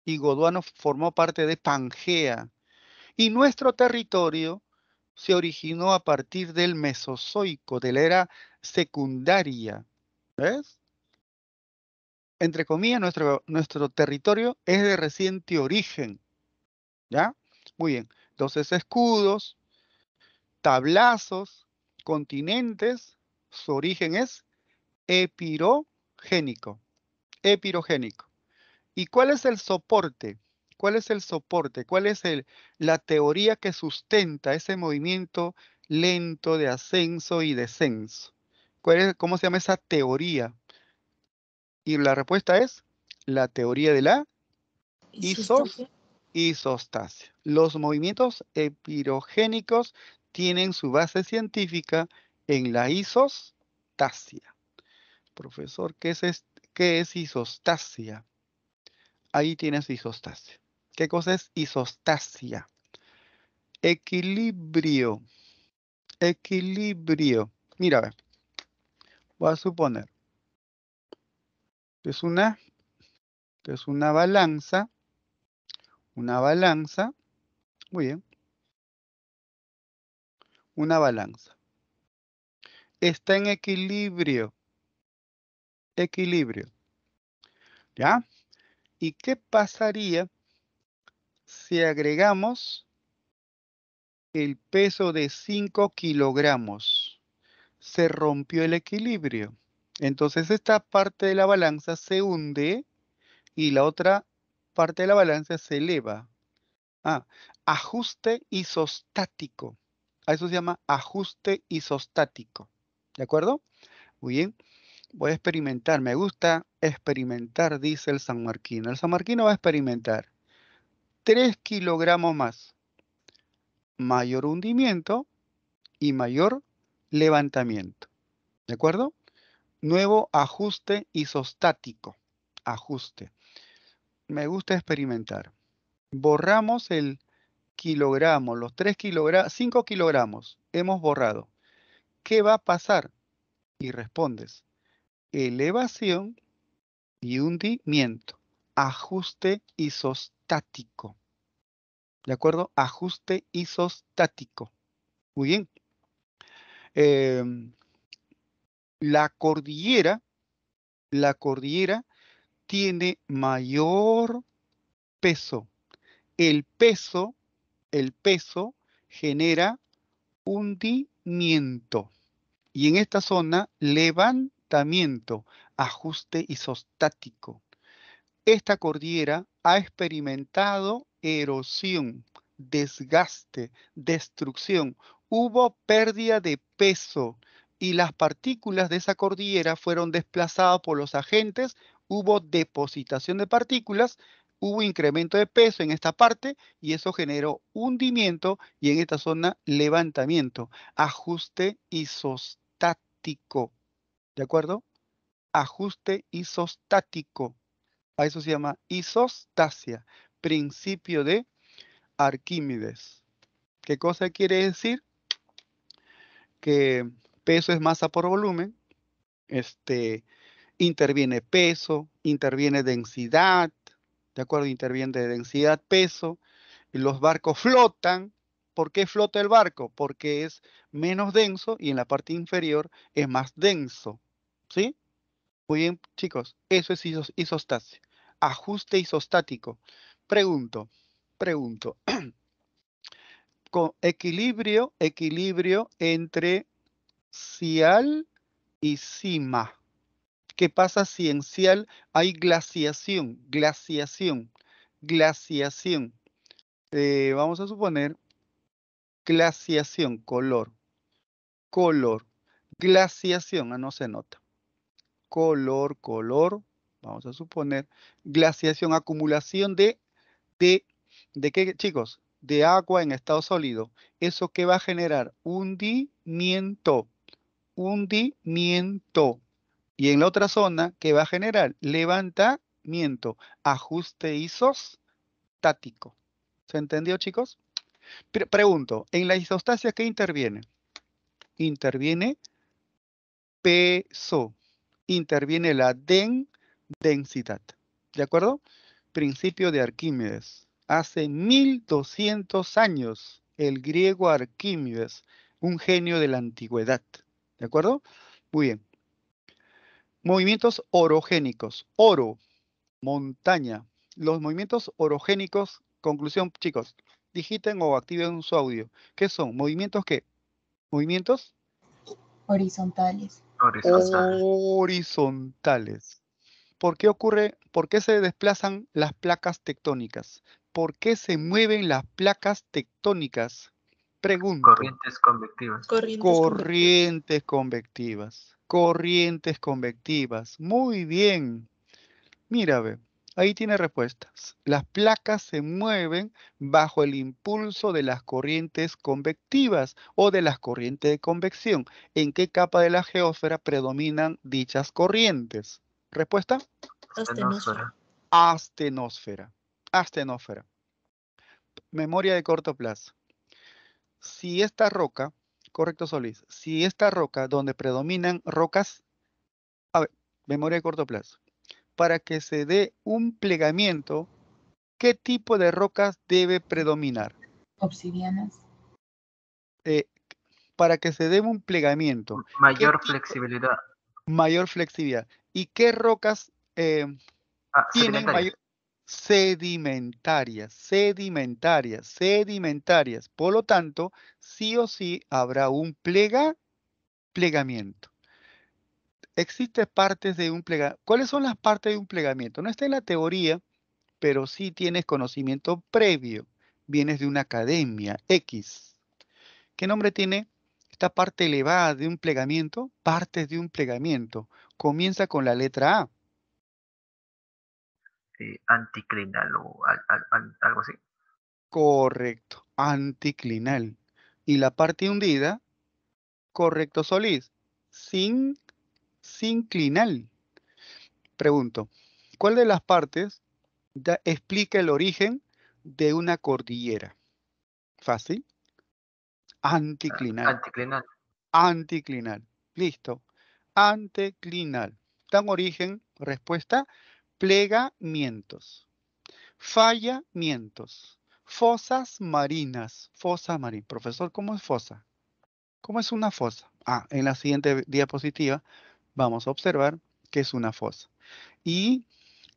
y Gondwana formó parte de Pangea. Y nuestro territorio se originó a partir del Mesozoico, de la era secundaria. ¿Ves? entre comillas, nuestro territorio es de reciente origen. ¿Ya? Muy bien. Entonces, escudos, tablazos, continentes, su origen es epirogénico. Epirogénico. ¿Y cuál es el soporte? ¿Cuál es el soporte? ¿Cuál es la teoría que sustenta ese movimiento lento de ascenso y descenso? ¿Cómo se llama esa teoría? Y la respuesta es la teoría de la isostasia. Los movimientos epirogénicos tienen su base científica en la isostasia. Profesor, ¿qué es isostasia? Ahí tienes isostasia. ¿Qué cosa es isostasia? Equilibrio. Equilibrio. Mira, a ver, voy a suponer que es una balanza. Una balanza. Muy bien. Una balanza. Está en equilibrio. Equilibrio. ¿Ya? ¿Y qué pasaría si agregamos el peso de 5 kilogramos? Se rompió el equilibrio. Entonces esta parte de la balanza se hunde y la otra parte de la balanza se eleva. Ajuste isostático. A eso se llama ajuste isostático. ¿De acuerdo? Muy bien. Voy a experimentar. Me gusta experimentar, dice el sanmarquino. El sanmarquino va a experimentar. 3 kilogramos más. Mayor hundimiento y mayor levantamiento. ¿De acuerdo? Nuevo ajuste isostático. Ajuste. Me gusta experimentar. Borramos el kilogramo, los 3 kilogramos, 5 kilogramos. Hemos borrado. ¿Qué va a pasar? Y respondes. Elevación y hundimiento. Ajuste isostático. ¿De acuerdo? Ajuste isostático. Muy bien. La cordillera tiene mayor peso. El peso genera hundimiento. Y en esta zona, levantamiento, ajuste isostático. Esta cordillera ha experimentado erosión, desgaste, destrucción. Hubo pérdida de peso y las partículas de esa cordillera fueron desplazadas por los agentes. Hubo depositación de partículas, hubo incremento de peso en esta parte y eso generó hundimiento y en esta zona levantamiento, ajuste isostático. ¿De acuerdo? Ajuste isostático. A eso se llama isostasia, principio de Arquímedes. ¿Qué cosa quiere decir? Que peso es masa por volumen. Interviene peso, interviene densidad, ¿de acuerdo? Interviene densidad, peso. Y los barcos flotan. ¿Por qué flota el barco? Porque es menos denso y en la parte inferior es más denso. ¿Sí? Muy bien, chicos, eso es isostasia. Ajuste isostático. Pregunto. Con equilibrio entre cial y cima. ¿Qué pasa si en cial hay glaciación? Glaciación. Vamos a suponer glaciación, color. Glaciación, no se nota. Color. Vamos a suponer glaciación, acumulación ¿de qué, chicos? De agua en estado sólido. ¿Eso qué va a generar? Hundimiento. Y en la otra zona, ¿qué va a generar? Levantamiento. Ajuste isostático. ¿Se entendió, chicos? Pregunto, ¿en la isostasia qué interviene? Interviene peso. Interviene la densidad. ¿De acuerdo? Principio de Arquímedes. Hace 1200 años, el griego Arquímedes, un genio de la antigüedad. ¿De acuerdo? Muy bien. Movimientos orogénicos. Oro, montaña. Los movimientos orogénicos, conclusión, chicos, digiten o activen su audio. ¿Qué son? ¿Movimientos qué? ¿Movimientos? Horizontales. Horizontal. Horizontales. ¿Por qué ocurre? ¿Por qué se desplazan las placas tectónicas? ¿Por qué se mueven las placas tectónicas? Pregunto. Corrientes convectivas. Corrientes convectivas. Corrientes convectivas. Muy bien. Mira, ve. Ahí tiene respuestas. Las placas se mueven bajo el impulso de las corrientes convectivas o de las corrientes de convección. ¿En qué capa de la geósfera predominan dichas corrientes? ¿Respuesta? Astenosfera. Astenosfera. Astenosfera. Memoria de corto plazo. Si esta roca, correcto Solís, si esta roca donde predominan rocas, a ver, memoria de corto plazo, para que se dé un plegamiento, ¿qué tipo de rocas debe predominar? Obsidianas. Para que se dé un plegamiento, ¿qué Mayor tipo? flexibilidad. Mayor flexibilidad. ¿Y qué rocas tienen mayor? Sedimentarias. Sedimentarias. Por lo tanto, sí o sí habrá un plegamiento. Existe partes de un plegamiento. ¿Cuáles son las partes de un plegamiento? No está en la teoría, pero sí tienes conocimiento previo. Vienes de una academia X. ¿Qué nombre tiene esta parte elevada de un plegamiento? Partes de un plegamiento. Comienza con la letra A. Anticlinal o algo así. Correcto. Anticlinal. Y la parte hundida, correcto Solís. Sinclinal. Pregunto, ¿cuál de las partes explica el origen de una cordillera? Fácil. Anticlinal. Anticlinal. Anticlinal. Listo. Anticlinal. Dan origen, respuesta, plegamientos. Fallamientos. Fosas marinas. Fosa marina. Profesor, ¿cómo es fosa? ¿Cómo es una fosa? En la siguiente diapositiva vamos a observar que es una fosa. Y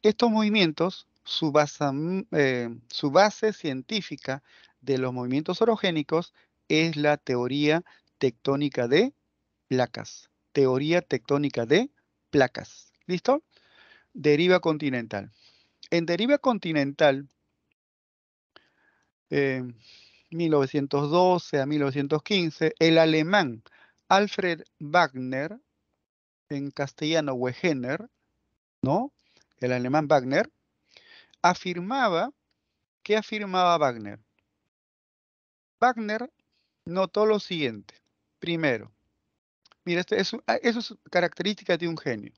estos movimientos, su base científica de los movimientos orogénicos es la teoría tectónica de placas. Teoría tectónica de placas. ¿Listo? Deriva continental. En deriva continental, 1912 a 1915, el alemán Alfred Wagner, en castellano Wegener, ¿no? El alemán Wagner, afirmaba, ¿qué afirmaba Wagner? Wagner notó lo siguiente. Primero, mira, eso es característica de un genio.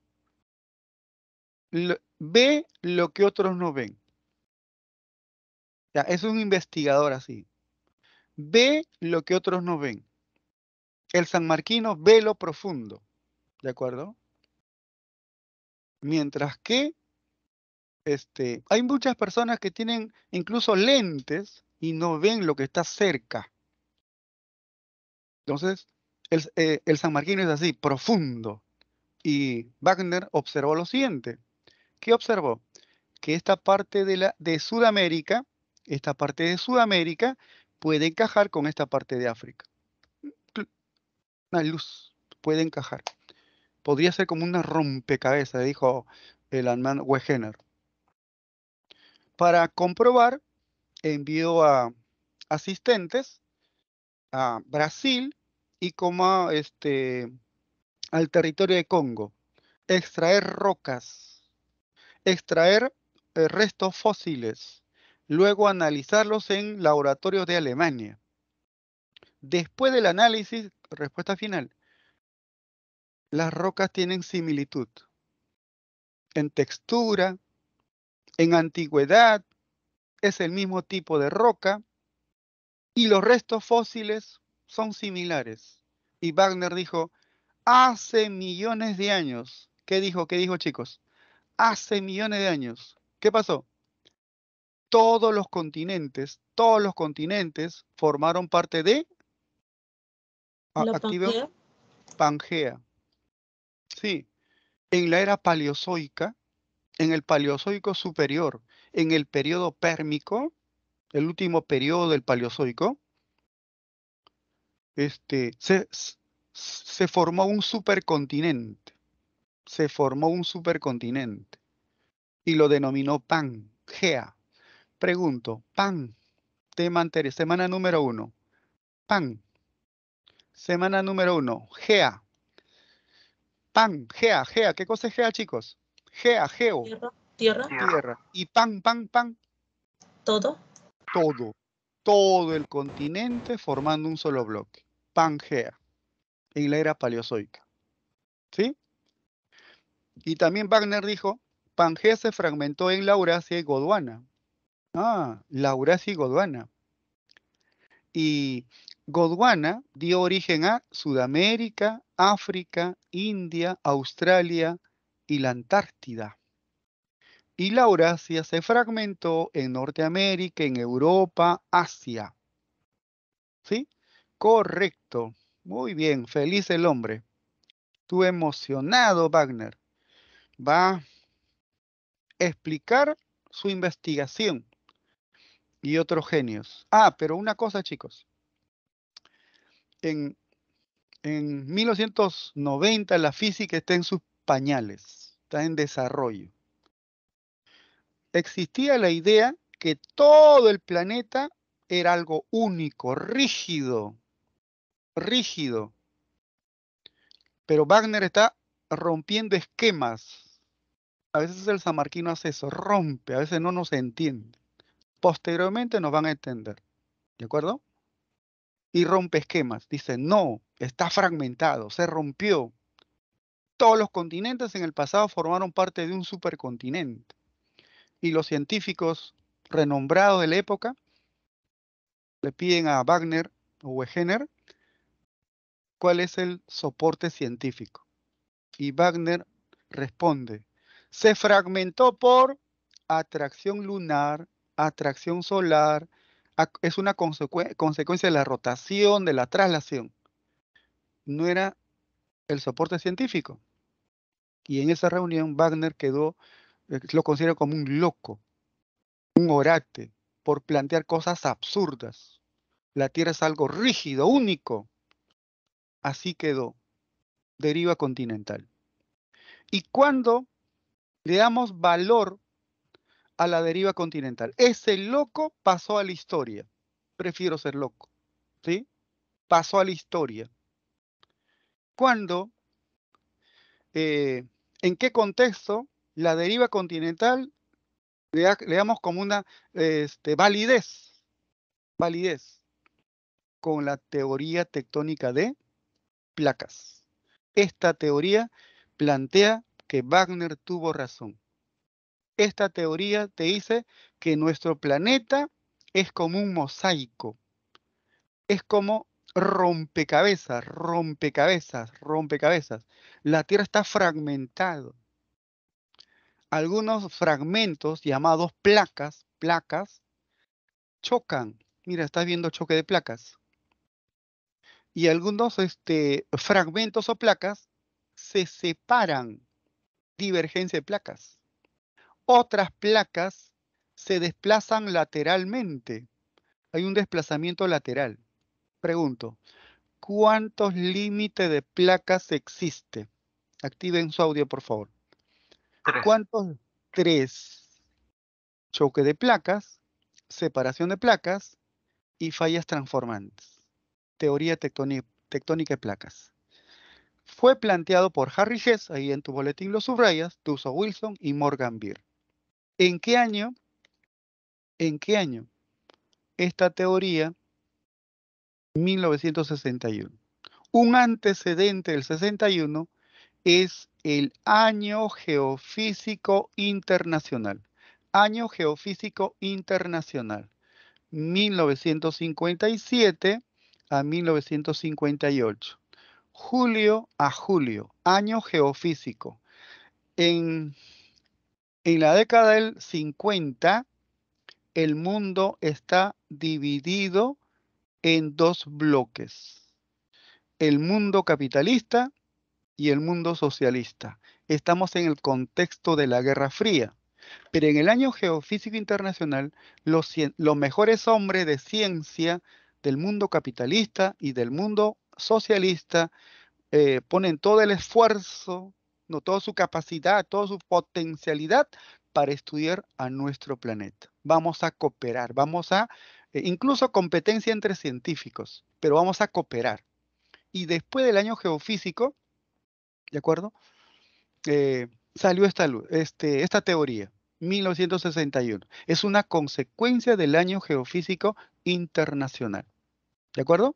Ve lo que otros no ven. Ya, es un investigador así. Ve lo que otros no ven. El sanmarquino ve lo profundo. ¿De acuerdo? Mientras que hay muchas personas que tienen incluso lentes y no ven lo que está cerca. Entonces, el sanmarquino es así, profundo. Y Wagner observó lo siguiente. ¿Qué observó? Que esta parte de Sudamérica, puede encajar con esta parte de África. Una luz puede encajar. Podría ser como una rompecabezas, dijo el alemán Wegener. Para comprobar, envió a asistentes a Brasil y como al territorio de Congo, extraer rocas, extraer restos fósiles, luego analizarlos en laboratorios de Alemania. Después del análisis, respuesta final, las rocas tienen similitud en textura, en antigüedad, es el mismo tipo de roca y los restos fósiles son similares. Y Wagner dijo, hace millones de años. ¿Qué dijo? ¿Qué dijo, chicos? Hace millones de años. ¿Qué pasó? Todos los continentes formaron parte de ¿La Pangea? Pangea. Sí, En la era paleozoica, en el Paleozoico superior, en el periodo pérmico, el último periodo del Paleozoico, se formó un supercontinente. Se formó un supercontinente y lo denominó Pangea. Pregunto, semana número 1. Pan, semana número 1. Gea, Gea. ¿Qué cosa es Gea, chicos? Geo, Tierra, tierra. Y pan, todo. todo el continente formando un solo bloque. Pangea, en la era paleozoica. ¿Sí? Y también Wagner dijo, Pangea se fragmentó en Laurasia y Gondwana. Laurasia y Gondwana. Y Gondwana dio origen a Sudamérica, África, India, Australia y la Antártida. Y la Eurasia se fragmentó en Norteamérica, en Europa, Asia. ¿Sí? Correcto. Muy bien, feliz el hombre. Tú emocionado, Wagner. Va a explicar su investigación y otros genios. Pero una cosa, chicos. En 1990 la física está en sus pañales, está en desarrollo. Existía la idea que todo el planeta era algo único, rígido. Pero Wagner está rompiendo esquemas. A veces el sanmarquino hace eso, rompe, a veces no nos entiende. Posteriormente nos van a entender, ¿de acuerdo? Y rompe esquemas. Dice, no, está fragmentado, se rompió. Todos los continentes en el pasado formaron parte de un supercontinente. Y los científicos renombrados de la época le piden a Wagner o Wegener cuál es el soporte científico. Y Wagner responde, se fragmentó por atracción lunar, atracción solar, es una consecuencia de la rotación, de la traslación. No era el soporte científico. Y en esa reunión Wagner lo considera como un loco, un orate, por plantear cosas absurdas. La Tierra es algo rígido, único. Así quedó, deriva continental. Y cuando le damos valor a la deriva continental, ese loco pasó a la historia. Prefiero ser loco, ¿sí? Pasó a la historia. ¿Cuándo? ¿En qué contexto la deriva continental le damos como una validez con la teoría tectónica de placas? Esta teoría plantea que Wagner tuvo razón. Esta teoría te dice que nuestro planeta es como un mosaico, es como rompecabezas. La Tierra está fragmentada. Algunos fragmentos llamados placas, chocan. Mira, estás viendo choque de placas. Y algunos fragmentos o placas se separan, divergencia de placas. Otras placas se desplazan lateralmente. Hay un desplazamiento lateral. Pregunto, ¿cuántos límites de placas existe? Activen su audio, por favor. 3. ¿Cuántos? 3. Choque de placas, separación de placas y fallas transformantes. Teoría tectónica de placas. Fue planteado por Harry Hess, ahí en tu boletín lo subrayas, Tuso Wilson y Morgan Beer. ¿En qué año? Esta teoría, 1961. Un antecedente del 61 es el Año Geofísico Internacional. Año Geofísico Internacional, 1957 a 1958. Julio a julio, año geofísico. En la década del 50, el mundo está dividido en 2 bloques. El mundo capitalista y el mundo socialista. Estamos en el contexto de la Guerra Fría. Pero en el año geofísico internacional, los mejores hombres de ciencia del mundo capitalista y del mundo socialista ponen todo el esfuerzo, no, toda su capacidad, toda su potencialidad para estudiar a nuestro planeta. Vamos a cooperar, vamos a, incluso competencia entre científicos, pero vamos a cooperar. Y después del año geofísico, ¿de acuerdo? Salió esta teoría, 1961. Es una consecuencia del año geofísico internacional. ¿De acuerdo?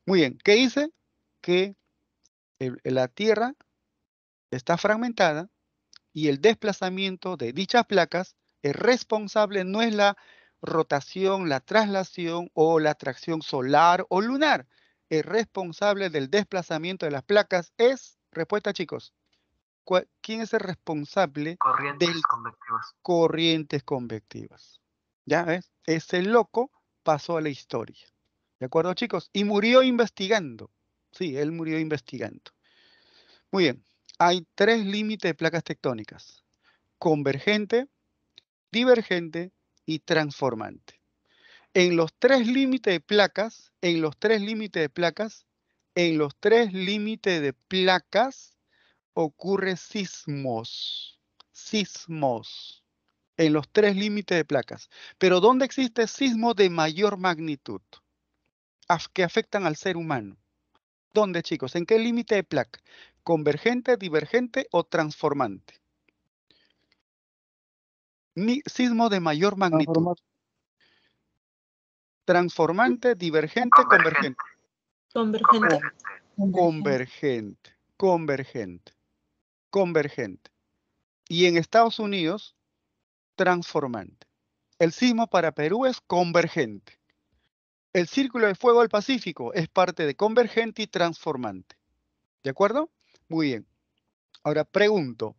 Muy bien. ¿Qué dice? Que la Tierra está fragmentada y el desplazamiento de dichas placas es responsable, no es la rotación, la traslación o la atracción solar o lunar. Es responsable del desplazamiento de las placas. Respuesta, chicos. ¿Quién es el responsable Corrientes del convectivas. corrientes convectivas? ¿Ya ves? Ese loco pasó a la historia. ¿De acuerdo, chicos? Y murió investigando. Sí, él murió investigando. Muy bien. Hay 3 límites de placas tectónicas: convergente, divergente y transformante. En los 3 límites de placas, ocurre sismos. Sismos. En los 3 límites de placas. Pero ¿dónde existe sismos de mayor magnitud que afectan al ser humano? ¿Dónde, chicos? ¿En qué límite de placa? ¿Convergente, divergente o transformante? Sismo de mayor magnitud. Transformante, divergente, convergente. Convergente. Convergente. Y en Estados Unidos, transformante. El sismo para Perú es convergente. El Círculo de Fuego del Pacífico es parte de convergente y transformante. ¿De acuerdo? Muy bien. Ahora pregunto.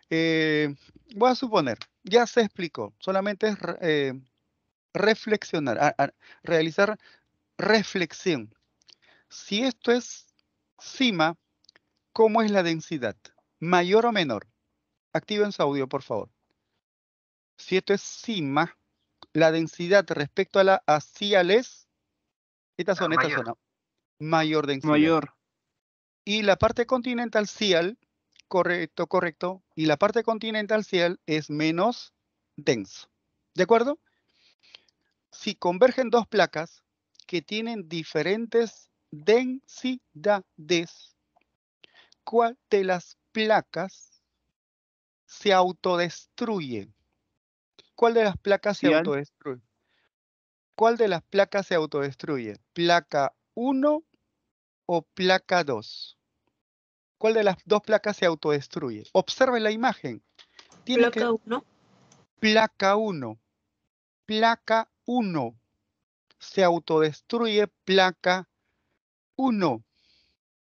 Voy a suponer, ya se explicó. Solamente es reflexionar, realizar reflexión. Si esto es cima, ¿cómo es la densidad? ¿Mayor o menor? Activen su audio, por favor. Si esto es cima, la densidad respecto a la axial es, esta zona, mayor densidad. Mayor. Y la parte continental cial, correcto. Y la parte continental cial es menos denso. ¿De acuerdo? Si convergen 2 placas que tienen diferentes densidades, ¿cuál de las placas se autodestruye? ¿Cuál de las placas se Cial. autodestruye? ¿Cuál de las placas se autodestruye? ¿Placa 1 o placa 2? ¿Cuál de las 2 placas se autodestruye? Observe la imagen. Placa 1. Placa 1. Placa 1. Se autodestruye placa 1.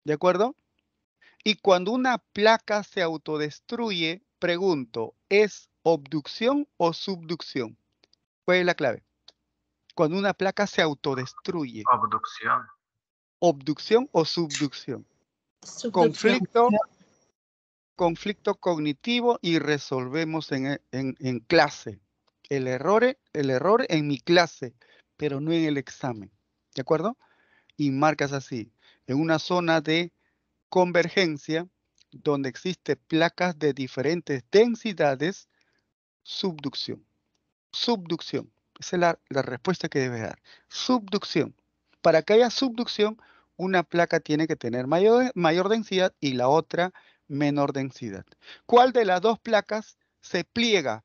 ¿De acuerdo? Y cuando una placa se autodestruye, pregunto, ¿es obducción o subducción? ¿Cuál es la clave? Cuando una placa se autodestruye. Abducción. ¿Obducción o subducción? Subducción. Conflicto cognitivo y resolvemos en clase. El error en mi clase, pero no en el examen. ¿De acuerdo? Y marcas así, en una zona de convergencia, donde existen placas de diferentes densidades, subducción. Subducción. Esa es la respuesta que debes dar. Subducción. Para que haya subducción, una placa tiene que tener mayor densidad y la otra menor densidad. ¿Cuál de las 2 placas se pliega?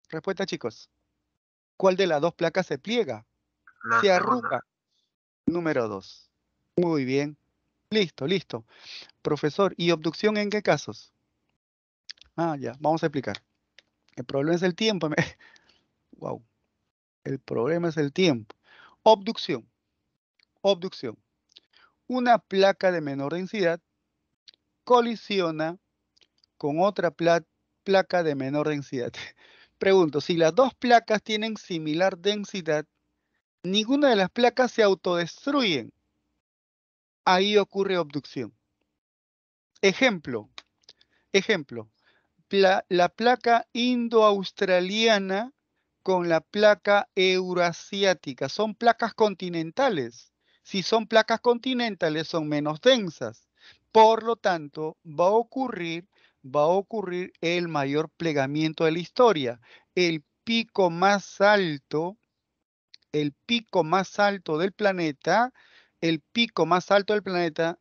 Respuesta, chicos. ¿Cuál de las 2 placas se pliega? La Se segunda. arruga. Número 2. Muy bien. Listo. Profesor, ¿y obducción en qué casos? Ya, vamos a explicar. El problema es el tiempo. Wow. El problema es el tiempo. Obducción. Una placa de menor densidad colisiona con otra placa de menor densidad. Pregunto, si las 2 placas tienen similar densidad, ninguna de las placas se autodestruyen. Ahí ocurre obducción. Ejemplo, la placa indo-australiana con la placa euroasiática. Son placas continentales. Si son placas continentales, son menos densas. Por lo tanto, va a ocurrir el mayor plegamiento de la historia. El pico más alto del planeta,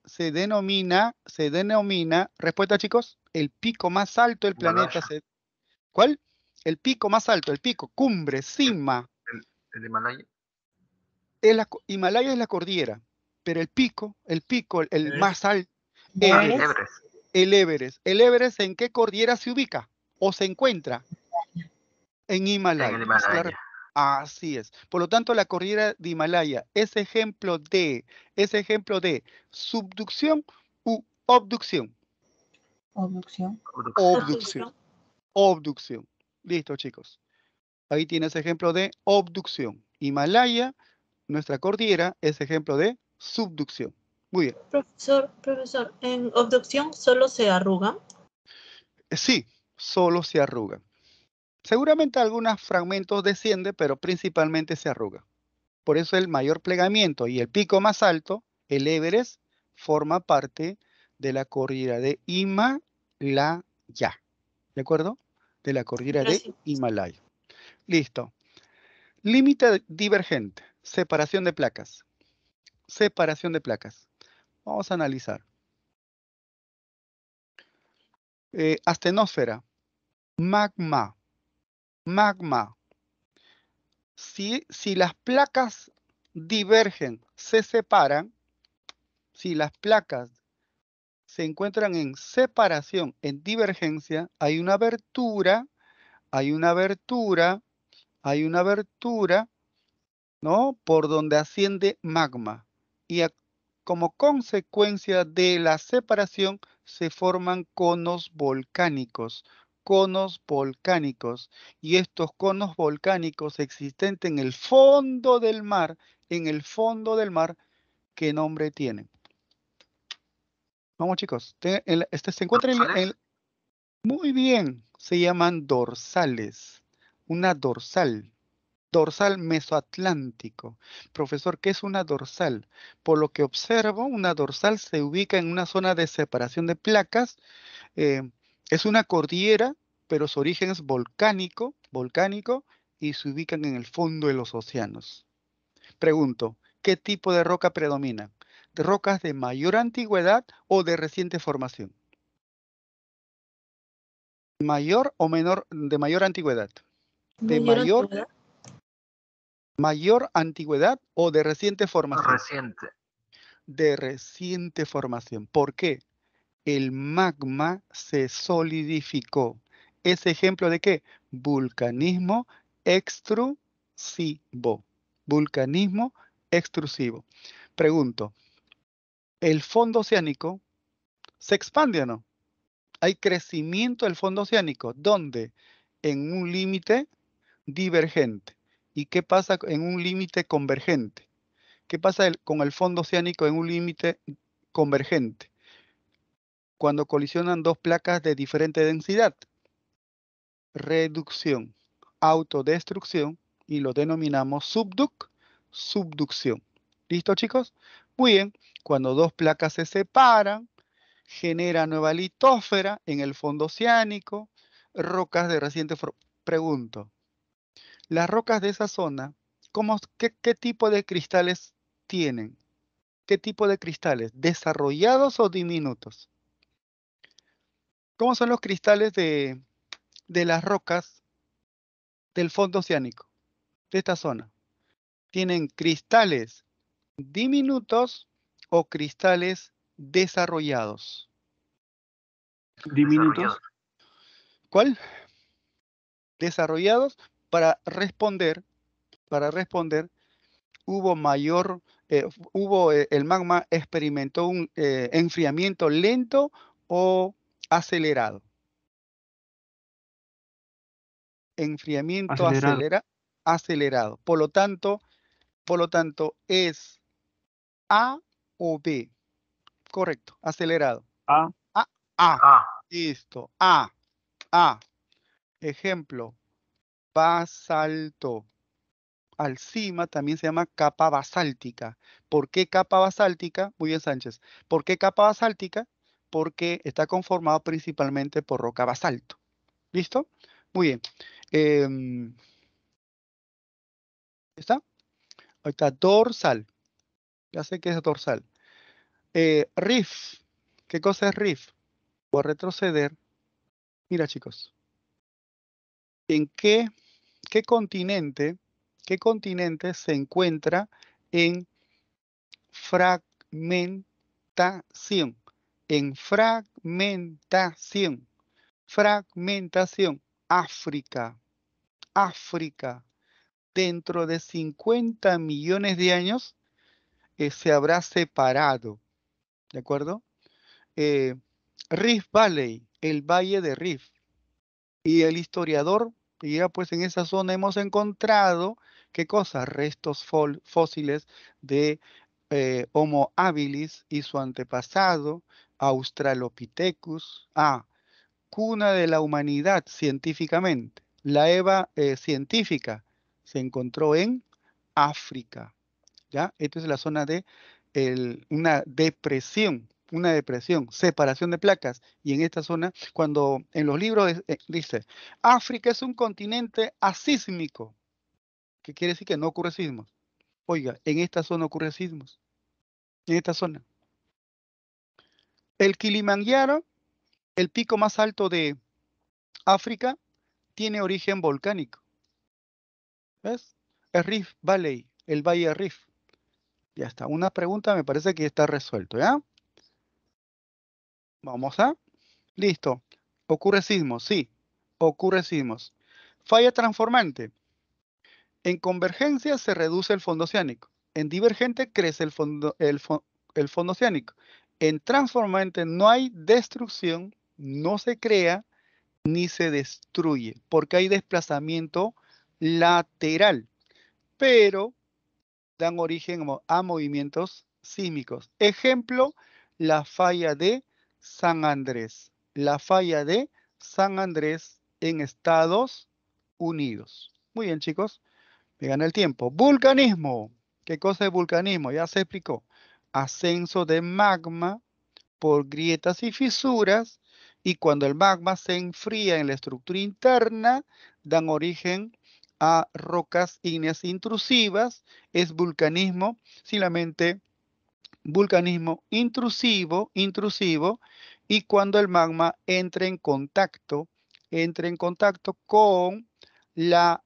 se denomina, respuesta chicos, el pico más alto del planeta Himalaya. ¿cuál? El pico más alto, el pico, cumbre, cima. El Himalaya. Himalaya es la cordillera, pero el pico, el más alto, Everest. Everest. el Everest. ¿El Everest en qué cordillera se ubica o se encuentra? En Himalaya. En el Himalaya. Así es. Por lo tanto, la cordillera de Himalaya es ejemplo de subducción u abducción. Obducción. Obducción. Listo, chicos. Ahí tienes ejemplo de obducción. Himalaya, nuestra cordillera, es ejemplo de subducción. Muy bien. Profesor, ¿en abducción solo se arrugan? Sí, solo se arrugan. Seguramente algunos fragmentos descienden, pero principalmente se arrugan. Por eso el mayor plegamiento y el pico más alto, el Everest, forma parte de la cordillera de Himalaya. ¿De acuerdo? De la cordillera de Gracias. Himalaya. Listo. Límite divergente. Separación de placas. Separación de placas. Vamos a analizar. Astenosfera. Magma. Si las placas divergen, se separan, si las placas se encuentran en separación, en divergencia, hay una abertura, ¿no? Por donde asciende magma. Y como consecuencia de la separación se forman conos volcánicos. Y estos conos volcánicos existentes en el fondo del mar, ¿qué nombre tienen? Vamos chicos, se encuentra muy bien, se llaman dorsales. Una dorsal mesoatlántico. Profesor, ¿qué es una dorsal? Por lo que observo, una dorsal se ubica en una zona de separación de placas. Es una cordillera, pero su origen es volcánico, y se ubican en el fondo de los océanos. Pregunto, ¿qué tipo de roca predomina? ¿De rocas de mayor antigüedad o de reciente formación? ¿Mayor o menor, de mayor antigüedad? ¿De mayor antigüedad o de reciente formación? Reciente. De reciente formación. ¿Por qué? El magma se solidificó. ¿Es ejemplo de qué? Vulcanismo extrusivo. Vulcanismo extrusivo. Pregunto, ¿el fondo oceánico se expande o no? Hay crecimiento del fondo oceánico. ¿Dónde? En un límite divergente. ¿Y qué pasa en un límite convergente? ¿Qué pasa con el fondo oceánico en un límite convergente? Cuando colisionan dos placas de diferente densidad. Reducción, autodestrucción, y lo denominamos subducción. ¿Listo, chicos? Muy bien. Cuando dos placas se separan, genera nueva litósfera en el fondo oceánico, rocas de reciente pregunto, las rocas de esa zona, qué tipo de cristales tienen? ¿Qué tipo de cristales? ¿Desarrollados o diminutos? ¿Cómo son los cristales de las rocas del fondo oceánico, de esta zona? ¿Tienen cristales diminutos o cristales desarrollados? Diminutos. ¿Cuál? Desarrollados. Para responder, el magma experimentó un enfriamiento lento o acelerado. Enfriamiento acelerado. Por lo tanto, ¿es A o B? Correcto, acelerado. A. A. Ah, Listo. A. A. Ejemplo. Basalto. Alcima también se llama capa basáltica. ¿Por qué capa basáltica? Muy bien, Sánchez. ¿Por qué capa basáltica? Porque está conformado principalmente por roca basalto. ¿Listo? Muy bien. ¿Está? Ahí está, dorsal. Ya sé que es dorsal. Riff. ¿Qué cosa es riff? Voy a retroceder. Mira, chicos. ¿En qué continente se encuentra en fragmentación? En fragmentación. Fragmentación. África. África. Dentro de 50 millones de años se habrá separado. ¿De acuerdo? Rift Valley, el Valle de Rift. Y el historiador, y ya pues en esa zona hemos encontrado, ¿qué cosa? Restos fósiles de Homo habilis y su antepasado, Australopithecus, cuna de la humanidad científicamente. La EVA científica se encontró en África, ¿ya? Esta es la zona de una depresión, separación de placas. Y en esta zona, cuando en los libros dice, África es un continente asísmico, que quiere decir que no ocurre sismos. Oiga, en esta zona ocurre sismos, en esta zona. El Kilimanjaro, el pico más alto de África, tiene origen volcánico. ¿Ves? El Rift Valley, el Valle Rift. Ya está. Una pregunta me parece que está resuelto, ¿ya? Vamos a. Listo. ¿Ocurre sismos? Sí. Ocurre sismos. Falla transformante. En convergencia se reduce el fondo oceánico. En divergente crece el fondo oceánico. En transformante no hay destrucción, no se crea ni se destruye, porque hay desplazamiento lateral, pero dan origen a movimientos sísmicos. Ejemplo, la falla de San Andrés. La falla de San Andrés en Estados Unidos. Muy bien, chicos. Me gana el tiempo. Vulcanismo. ¿Qué cosa es vulcanismo? Ya se explicó. Ascenso de magma por grietas y fisuras, y cuando el magma se enfría en la estructura interna, dan origen a rocas ígneas intrusivas. Es vulcanismo, simplemente vulcanismo intrusivo, y cuando el magma entra en contacto con la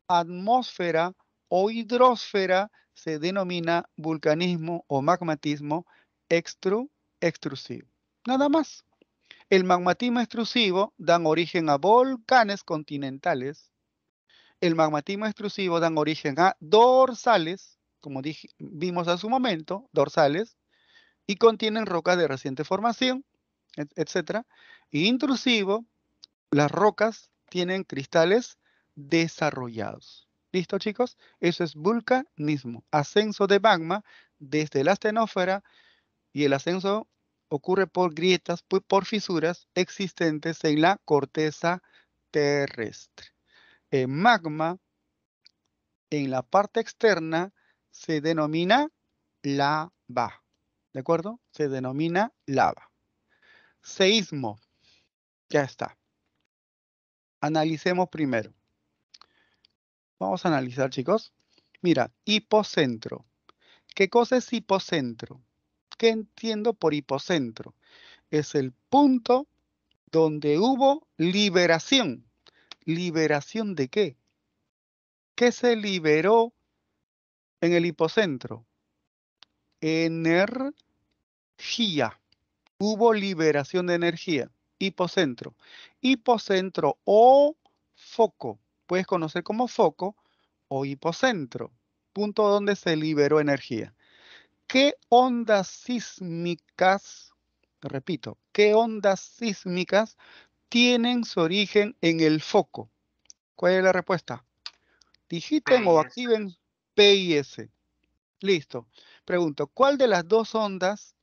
atmósfera o hidrosfera, se denomina vulcanismo o magmatismo extrusivo. Nada más. El magmatismo extrusivo dan origen a volcanes continentales. El magmatismo extrusivo dan origen a dorsales, como vimos hace un momento, dorsales, y contienen rocas de reciente formación, etc. Y intrusivo, las rocas tienen cristales desarrollados. ¿Listo, chicos? Eso es vulcanismo. Ascenso de magma desde la astenosfera, y el ascenso ocurre por grietas, por fisuras existentes en la corteza terrestre. El magma en la parte externa se denomina lava. ¿De acuerdo? Se denomina lava. Seísmo. Ya está. Analicemos primero. Vamos a analizar, chicos. Mira, hipocentro. ¿Qué cosa es hipocentro? ¿Qué entiendo por hipocentro? Es el punto donde hubo liberación. ¿Liberación de qué? ¿Qué se liberó en el hipocentro? Energía. Hubo liberación de energía. Hipocentro. Hipocentro o foco. Puedes conocer como foco o hipocentro. Punto donde se liberó energía. ¿Qué ondas sísmicas, repito, qué ondas sísmicas tienen su origen en el foco? ¿Cuál es la respuesta? Digiten o PIS. activen P y S. Listo. Pregunto, ¿cuál de las dos ondas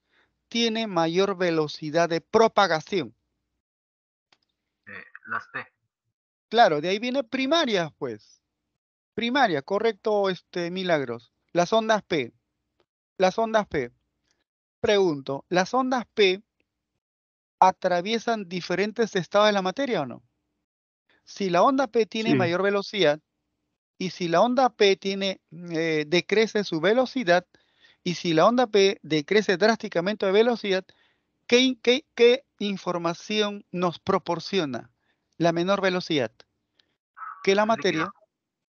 tiene mayor velocidad de propagación? Las P. Claro, de ahí viene primaria, pues. Primaria, correcto, Milagros. Las ondas P. Las ondas P. Pregunto, ¿las ondas P atraviesan diferentes estados de la materia o no? Si la onda P tiene Sí. mayor velocidad y si la onda P decrece su velocidad y si la onda P decrece drásticamente de velocidad, ¿qué información nos proporciona la menor velocidad? Que la materia Líquido.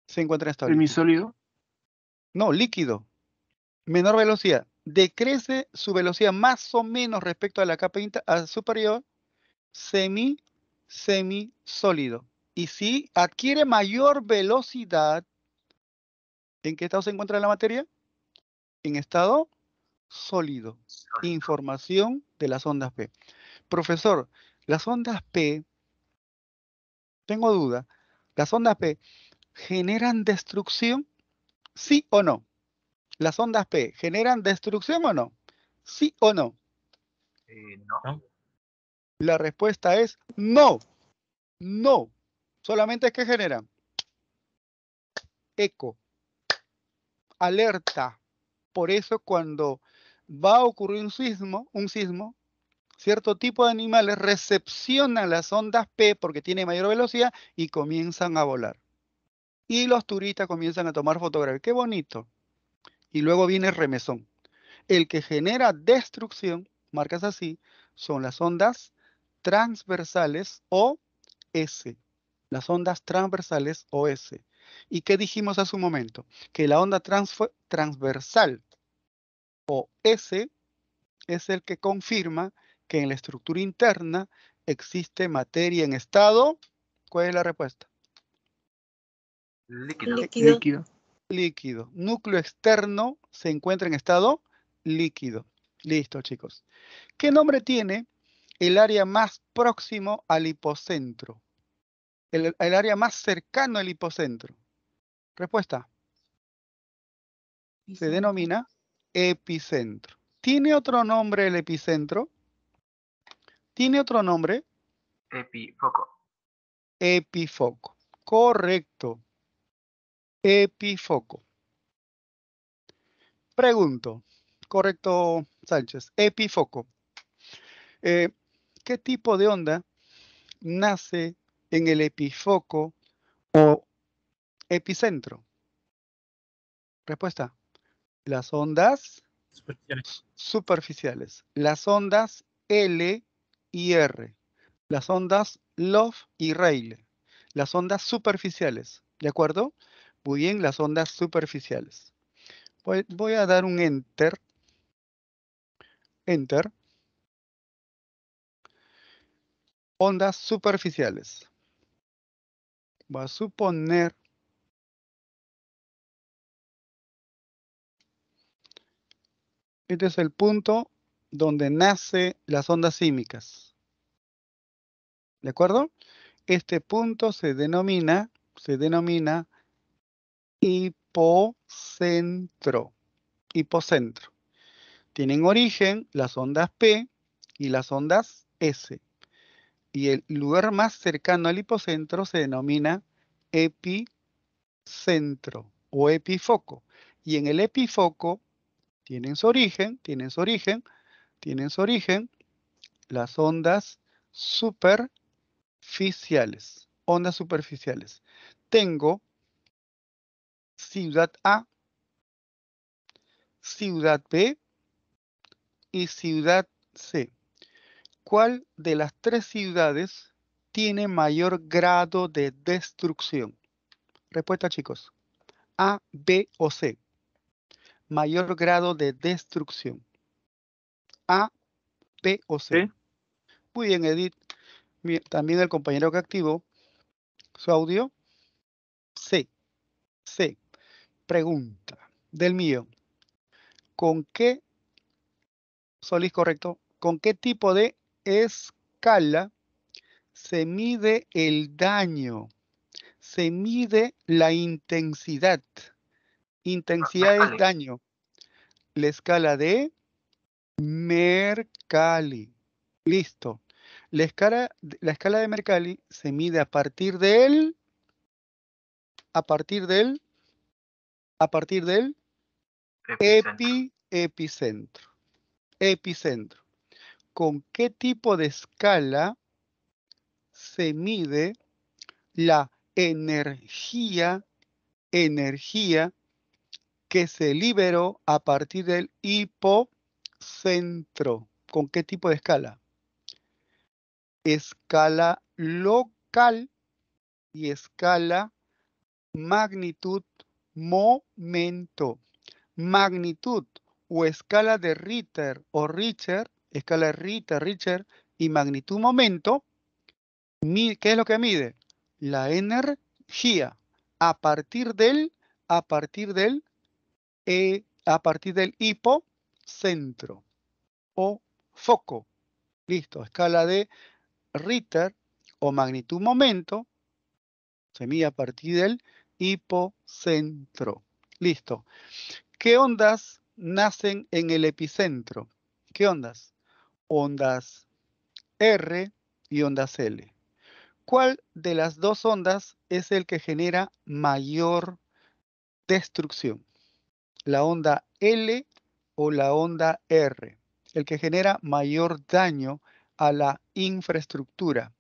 se encuentra en estado líquido. Semisólido. No, líquido. Menor velocidad. Decrece su velocidad más o menos respecto a la capa superior, semisólido. Y si adquiere mayor velocidad, ¿en qué estado se encuentra la materia? En estado sólido. Información de las ondas P. Profesor, las ondas P, tengo duda, ¿las ondas P generan destrucción? ¿Sí o no? ¿Las ondas P generan destrucción o no? ¿Sí o no? No. La respuesta es no. No. Solamente es que generan eco, alerta. Por eso cuando va a ocurrir un sismo, cierto tipo de animales recepcionan las ondas P porque tiene mayor velocidad y comienzan a volar. Y los turistas comienzan a tomar fotografías. ¡Qué bonito! Y luego viene el remesón. El que genera destrucción, marcas así, son las ondas transversales o S. Las ondas transversales o S. ¿Y qué dijimos hace un momento? Que la onda transversal o S es el que confirma que en la estructura interna existe materia en estado. ¿Cuál es la respuesta? Líquido. Líquido. Líquido. Líquido. Núcleo externo se encuentra en estado líquido. Listo, chicos. ¿Qué nombre tiene el área más próximo al hipocentro? El área más cercano al hipocentro. Respuesta. Se Epicentro. denomina epicentro. ¿Tiene otro nombre el epicentro? ¿Tiene otro nombre? Epifoco. Epifoco. Correcto. Epifoco. Pregunto. Correcto, Sánchez. Epifoco. ¿Qué tipo de onda nace en el epifoco o epicentro? Respuesta. Las ondas superficiales. Las ondas L y R. Las ondas Love y Rayleigh. Las ondas superficiales. ¿De acuerdo? Muy bien, las ondas superficiales. Voy a dar un enter. Enter. Ondas superficiales. Voy a suponer este es el punto donde nace las ondas sísmicas. ¿De acuerdo? Este punto se denomina hipocentro. Hipocentro. Tienen origen las ondas P y las ondas S. Y el lugar más cercano al hipocentro se denomina epicentro o epifoco. Y en el epifoco tienen su origen las ondas superficiales. Ondas superficiales. Tengo ciudad A, ciudad B y ciudad C. ¿Cuál de las tres ciudades tiene mayor grado de destrucción? Respuesta, chicos. A, B o C. Mayor grado de destrucción. A, B o C. ¿Sí? Muy bien, Edith. También el compañero que activó su audio. C. C. Pregunta del mío. ¿Con qué, Solís correcto, con qué tipo de escala se mide el daño? Se mide la intensidad. Intensidad es Pascales. daño. La escala de Mercalli. Listo. La escala de Mercalli se mide a partir del Epicentro. epicentro. ¿Con qué tipo de escala se mide la energía que se liberó a partir del hipocentro? ¿Con qué tipo de escala? Escala local y escala magnitud momento. Magnitud o escala de Richter o Richter, escala de Richter y magnitud momento, ¿qué es lo que mide? La energía a partir del hipocentro o foco. Listo, escala de Richter o magnitud momento se mide a partir del hipocentro. Listo. ¿Qué ondas nacen en el epicentro? ¿Qué ondas? Ondas R y ondas L. ¿Cuál de las dos ondas es el que genera mayor destrucción? ¿La onda L o la onda R? El que genera mayor daño a la infraestructura.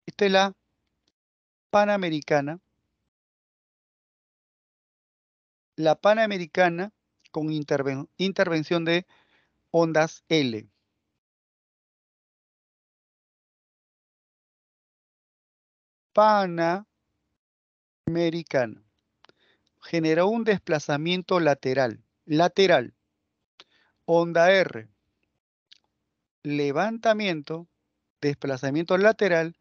Esta es la Panamericana. La Panamericana con intervención de ondas L. Panamericana generó un desplazamiento lateral. Onda R, levantamiento, desplazamiento lateral,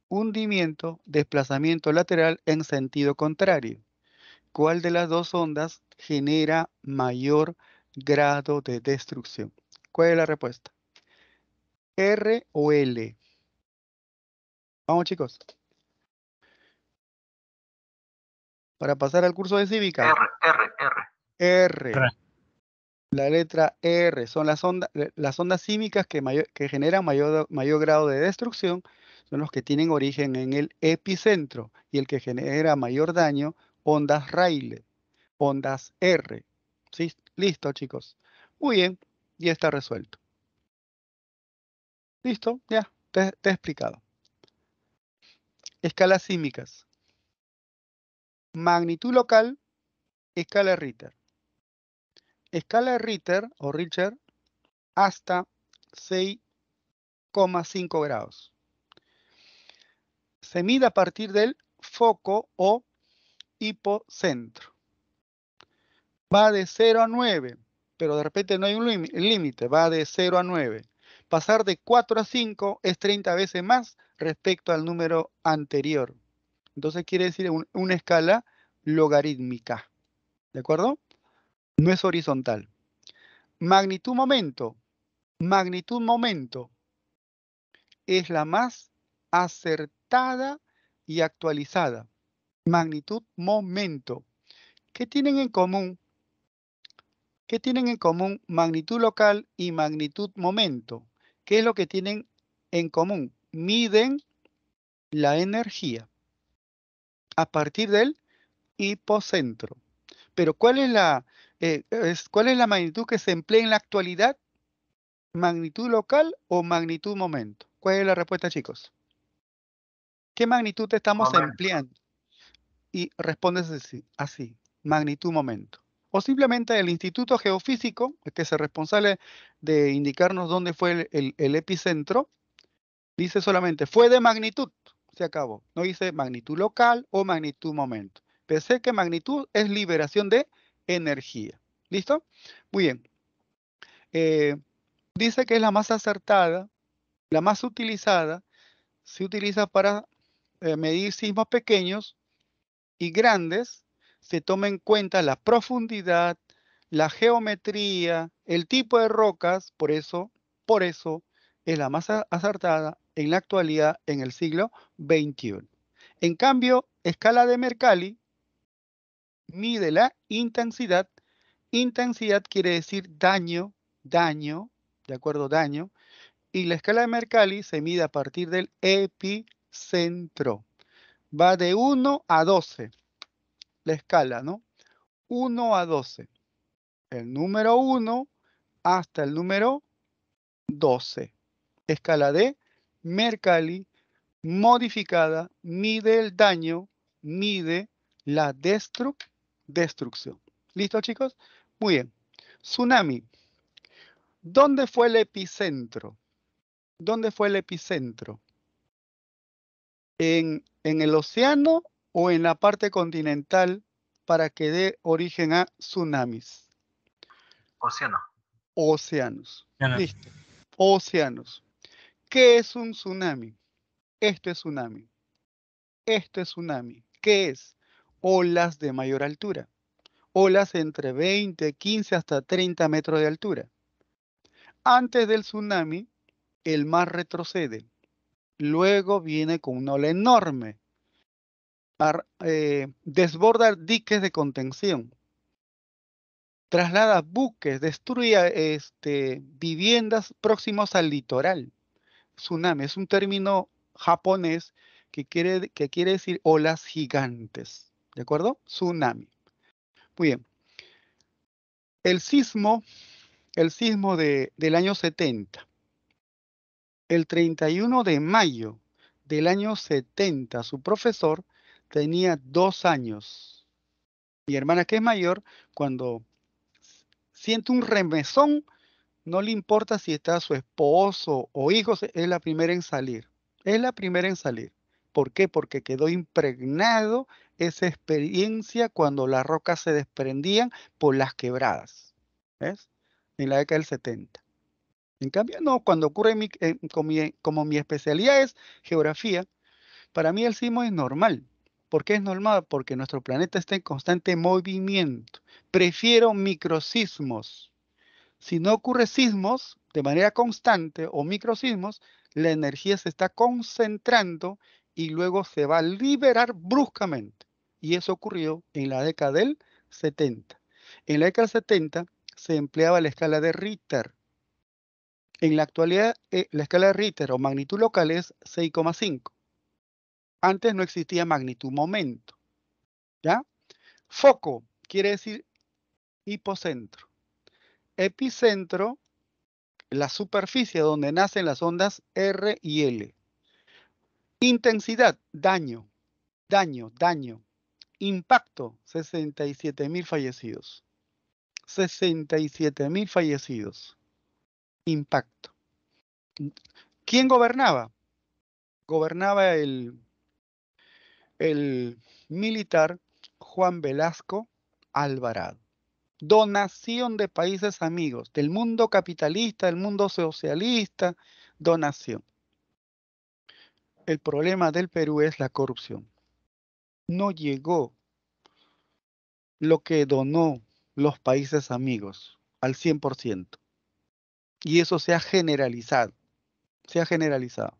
hundimiento, desplazamiento lateral en sentido contrario. ¿Cuál de las dos ondas genera mayor grado de destrucción? ¿Cuál es la respuesta? ¿R o L? Vamos, chicos. Para pasar al curso de cívica. R. La letra R son las ondas sísmicas que generan mayor grado de destrucción, son los que tienen origen en el epicentro, y el que genera mayor daño, ondas Rayleigh, ondas R. ¿Sí? Listo, chicos. Muy bien, ya está resuelto. Listo, ya, te he explicado. Escalas sísmicas. Magnitud local, escala de Richter. Escala de Richter o Richter hasta 6,5 grados. Se mide a partir del foco o hipocentro. Va de 0 a 9, pero de repente no hay un límite, va de 0 a 9. Pasar de 4 a 5 es 30 veces más respecto al número anterior. Entonces quiere decir una escala logarítmica. ¿De acuerdo? No es horizontal. Magnitud momento. Magnitud momento es la más acertada y actualizada. Magnitud momento. ¿Qué tienen en común? ¿Qué tienen en común magnitud local y magnitud momento? ¿Qué es lo que tienen en común? Miden la energía a partir del hipocentro. Pero ¿cuál es la magnitud que se emplea en la actualidad? ¿Magnitud local o magnitud momento? ¿Cuál es la respuesta, chicos? ¿Qué magnitud estamos empleando? Y respondes así, magnitud momento. O simplemente el Instituto Geofísico, que es el responsable de indicarnos dónde fue el epicentro, dice solamente, fue de magnitud, se acabó. No dice magnitud local o magnitud momento. Pensé que magnitud es liberación de energía. ¿Listo? Muy bien. Dice que es la más acertada, la más utilizada, se utiliza para medir sismos pequeños y grandes. Se toma en cuenta la profundidad, la geometría, el tipo de rocas, por eso es la más acertada en la actualidad en el siglo XXI. En cambio, escala de Mercalli mide la intensidad. Intensidad quiere decir daño daño, ¿de acuerdo? Daño. Y la escala de Mercalli se mide a partir del epicentro. Va de 1 a 12, la escala, ¿no? 1 a 12. El número 1 hasta el número 12. Escala de Mercalli modificada, mide el daño, mide la destrucción. ¿Listo, chicos? Muy bien. Tsunami. ¿Dónde fue el epicentro? ¿Dónde fue el epicentro? ¿En el océano o en la parte continental para que dé origen a tsunamis? Océano. Océanos. Océanos. Listo. Océanos. ¿Qué es un tsunami? Esto es tsunami. Esto es tsunami. ¿Qué es? Olas de mayor altura. Olas entre 20, 15 hasta 30 metros de altura. Antes del tsunami, el mar retrocede. Luego viene con una ola enorme. Desborda diques de contención. Traslada buques, destruye viviendas próximos al litoral. Tsunami es un término japonés que quiere decir olas gigantes. ¿De acuerdo? Tsunami. Muy bien. El sismo del año 70. El 31 de mayo del año 70, su profesor tenía 2 años. Mi hermana, que es mayor, cuando siente un remesón, no le importa si está su esposo o hijos, es la primera en salir. Es la primera en salir. ¿Por qué? Porque quedó impregnado esa experiencia cuando las rocas se desprendían por las quebradas. ¿Ves? En la década del 70. En cambio, no, cuando ocurre como mi especialidad es geografía, para mí el sismo es normal. ¿Por qué es normal? Porque nuestro planeta está en constante movimiento. Prefiero microsismos. Si no ocurre sismos de manera constante o microsismos, la energía se está concentrando y luego se va a liberar bruscamente. Y eso ocurrió en la década del 70. En la década del 70 se empleaba la escala de Richter. En la actualidad, la escala de Richter o magnitud local es 6,5. Antes no existía magnitud momento. ¿Ya? Foco quiere decir hipocentro. Epicentro, la superficie donde nacen las ondas R y L. Intensidad, daño. Impacto, 67.000 fallecidos. 67.000 fallecidos. Impacto. ¿Quién gobernaba? Gobernaba el militar Juan Velasco Alvarado. Donación de países amigos, del mundo capitalista, del mundo socialista, donación. El problema del Perú es la corrupción. No llegó lo que donó los países amigos al 100%. Y eso se ha generalizado. Se ha generalizado.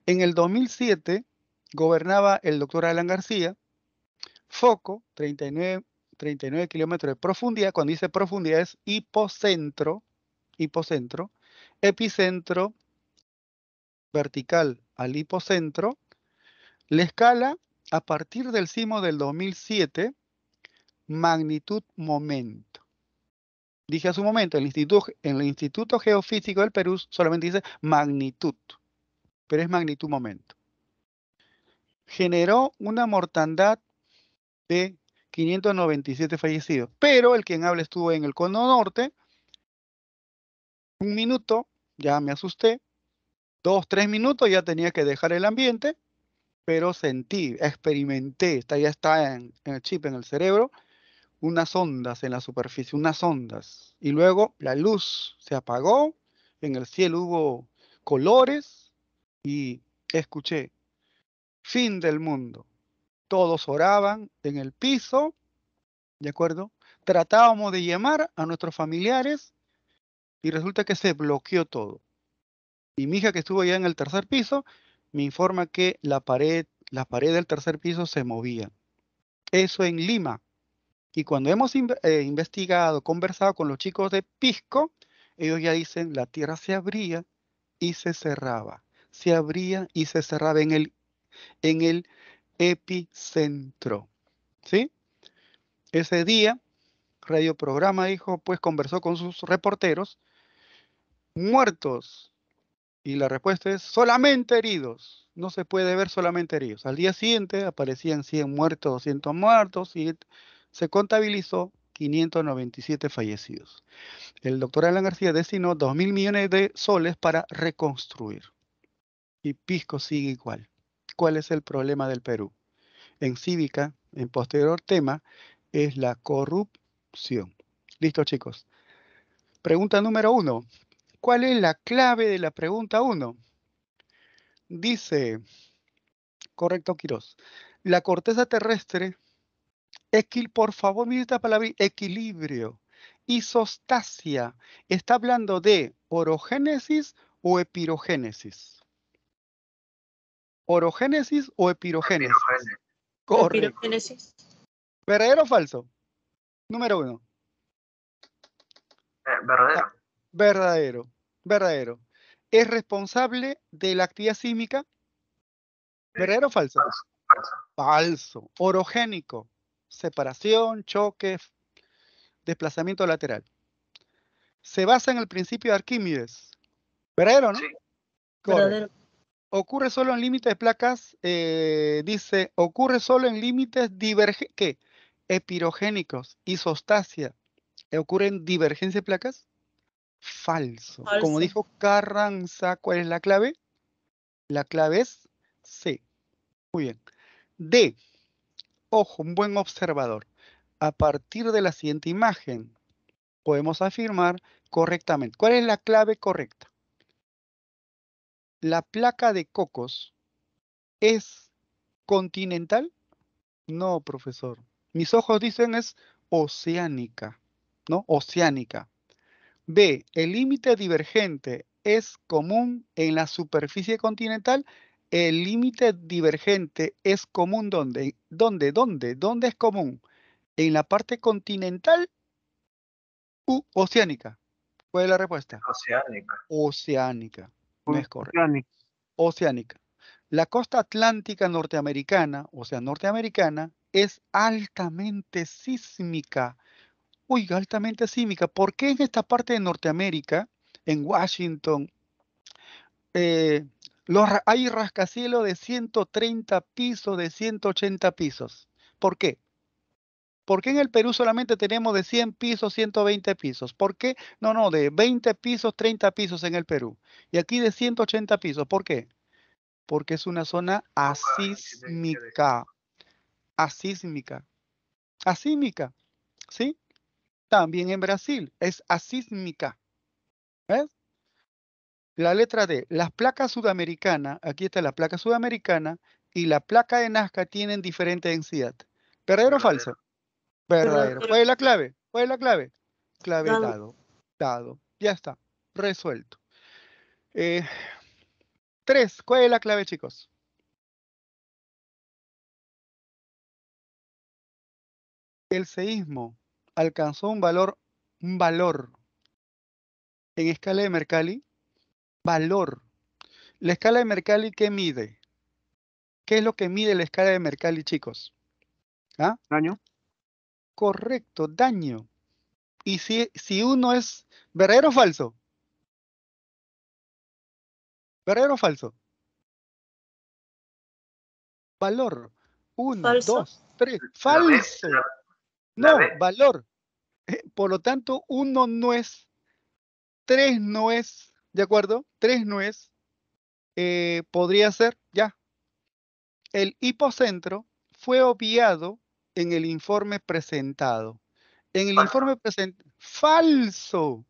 En el 2007 gobernaba el doctor Alan García. Foco, 39 kilómetros de profundidad. Cuando dice profundidad es hipocentro. Epicentro vertical al hipocentro. La escala a partir del sismo del 2007, magnitud momento. Dije a su momento, en el Instituto Geofísico del Perú solamente dice magnitud, pero es magnitud momento. Generó una mortandad de 597 fallecidos, pero el quien habla estuvo en el cono norte. 1 minuto, ya me asusté. 2, 3 minutos ya tenía que dejar el ambiente, pero sentí, experimenté, ya está en el chip, en el cerebro, unas ondas en la superficie, unas ondas. Y luego la luz se apagó, en el cielo hubo colores y escuché, fin del mundo. Todos oraban en el piso, ¿de acuerdo? Tratábamos de llamar a nuestros familiares y resulta que se bloqueó todo. Y mi hija, que estuvo ya en el tercer piso, me informa que la pared del tercer piso se movía. Eso en Lima. Y cuando hemos investigado, conversado con los chicos de Pisco, Ellos ya dicen, la Tierra se abría y se cerraba. Se abría y se cerraba en el epicentro. ¿Sí? Ese día, Radio Programa dijo, pues conversó con sus reporteros, muertos. Y la respuesta es solamente heridos. No se puede ver solamente heridos. Al día siguiente aparecían 100 muertos, 200 muertos y se contabilizó 597 fallecidos. El doctor Alan García destinó 2.000 millones de soles para reconstruir. Y Pisco sigue igual. ¿Cuál es el problema del Perú? En Cívica, en posterior tema, es la corrupción. Listo, chicos. Pregunta número 1. ¿Cuál es la clave de la pregunta 1? Dice, correcto, Quirós, la corteza terrestre, por favor, mire esta palabra, equilibrio, isostasia, ¿está hablando de orogénesis o epirogénesis? ¿Orogénesis o epirogénesis? Pirogénesis. Correcto. Pirogénesis. ¿Verdadero o falso? Número 1. Verdadero. Verdadero, verdadero. ¿Es responsable de la actividad sísmica? ¿Verdadero o falso? Falso. Falso. Falso. Orogénico. Separación, choque, desplazamiento lateral. Se basa en el principio de Arquímedes. ¿Verdadero, no? Sí. Correcto. Verdadero. Ocurre solo en límites de placas, dice, ocurre solo en límites ¿qué? Epirogénicos, isostasia. ¿Ocurre en divergencia de placas? Falso. Falso. Como dijo Carranza, ¿cuál es la clave? La clave es C. Muy bien. D. Ojo, un buen observador. A partir de la siguiente imagen, podemos afirmar correctamente. ¿Cuál es la clave correcta? ¿La placa de Cocos es continental? No, profesor. Mis ojos dicen es oceánica, ¿no? Oceánica. B. El límite divergente es común en la superficie continental. El límite divergente es común ¿dónde? ¿Dónde es común? ¿En la parte continental u oceánica? ¿Cuál es la respuesta? Oceánica. Oceánica. No es correcto. Oceánica. Oceánica. La costa atlántica norteamericana, o sea, norteamericana, es altamente sísmica. Oiga, altamente sísmica. ¿Por qué en esta parte de Norteamérica, en Washington, hay rascacielos de 130 pisos, de 180 pisos? ¿Por qué? ¿Por qué en el Perú solamente tenemos de 100 pisos, 120 pisos? ¿Por qué? No, de 20 pisos, 30 pisos en el Perú. Y aquí de 180 pisos. ¿Por qué? Porque es una zona asísmica. Asísmica. Asísmica. ¿Sí? También en Brasil es asísmica. ¿Ves? La letra D. Las placas sudamericanas, aquí está la placa sudamericana y la placa de Nazca tienen diferente densidad. ¿Verdadero o falso? Verdadero. Verdadero. ¿Cuál es la clave? ¿Cuál es la clave? Clave Dado. dado. Dado. Ya está. Resuelto. 3. ¿Cuál es la clave, chicos? El seísmo alcanzó un valor en escala de Mercalli. Valor. La escala de Mercalli, ¿qué mide? ¿Qué es lo que mide la escala de Mercalli, chicos? ¿Ah? Daño. Correcto, daño. Y si uno es verdadero o falso. ¿Verdadero o falso? Valor. 1, Falso. 2, 3. La B, Falso. la No, B. valor. Por lo tanto, 1 no es, 3 no es, ¿de acuerdo? 3 no es. Podría ser, ya. El hipocentro fue obviado en el informe presentado. En el Falso. informe presentado. Falso.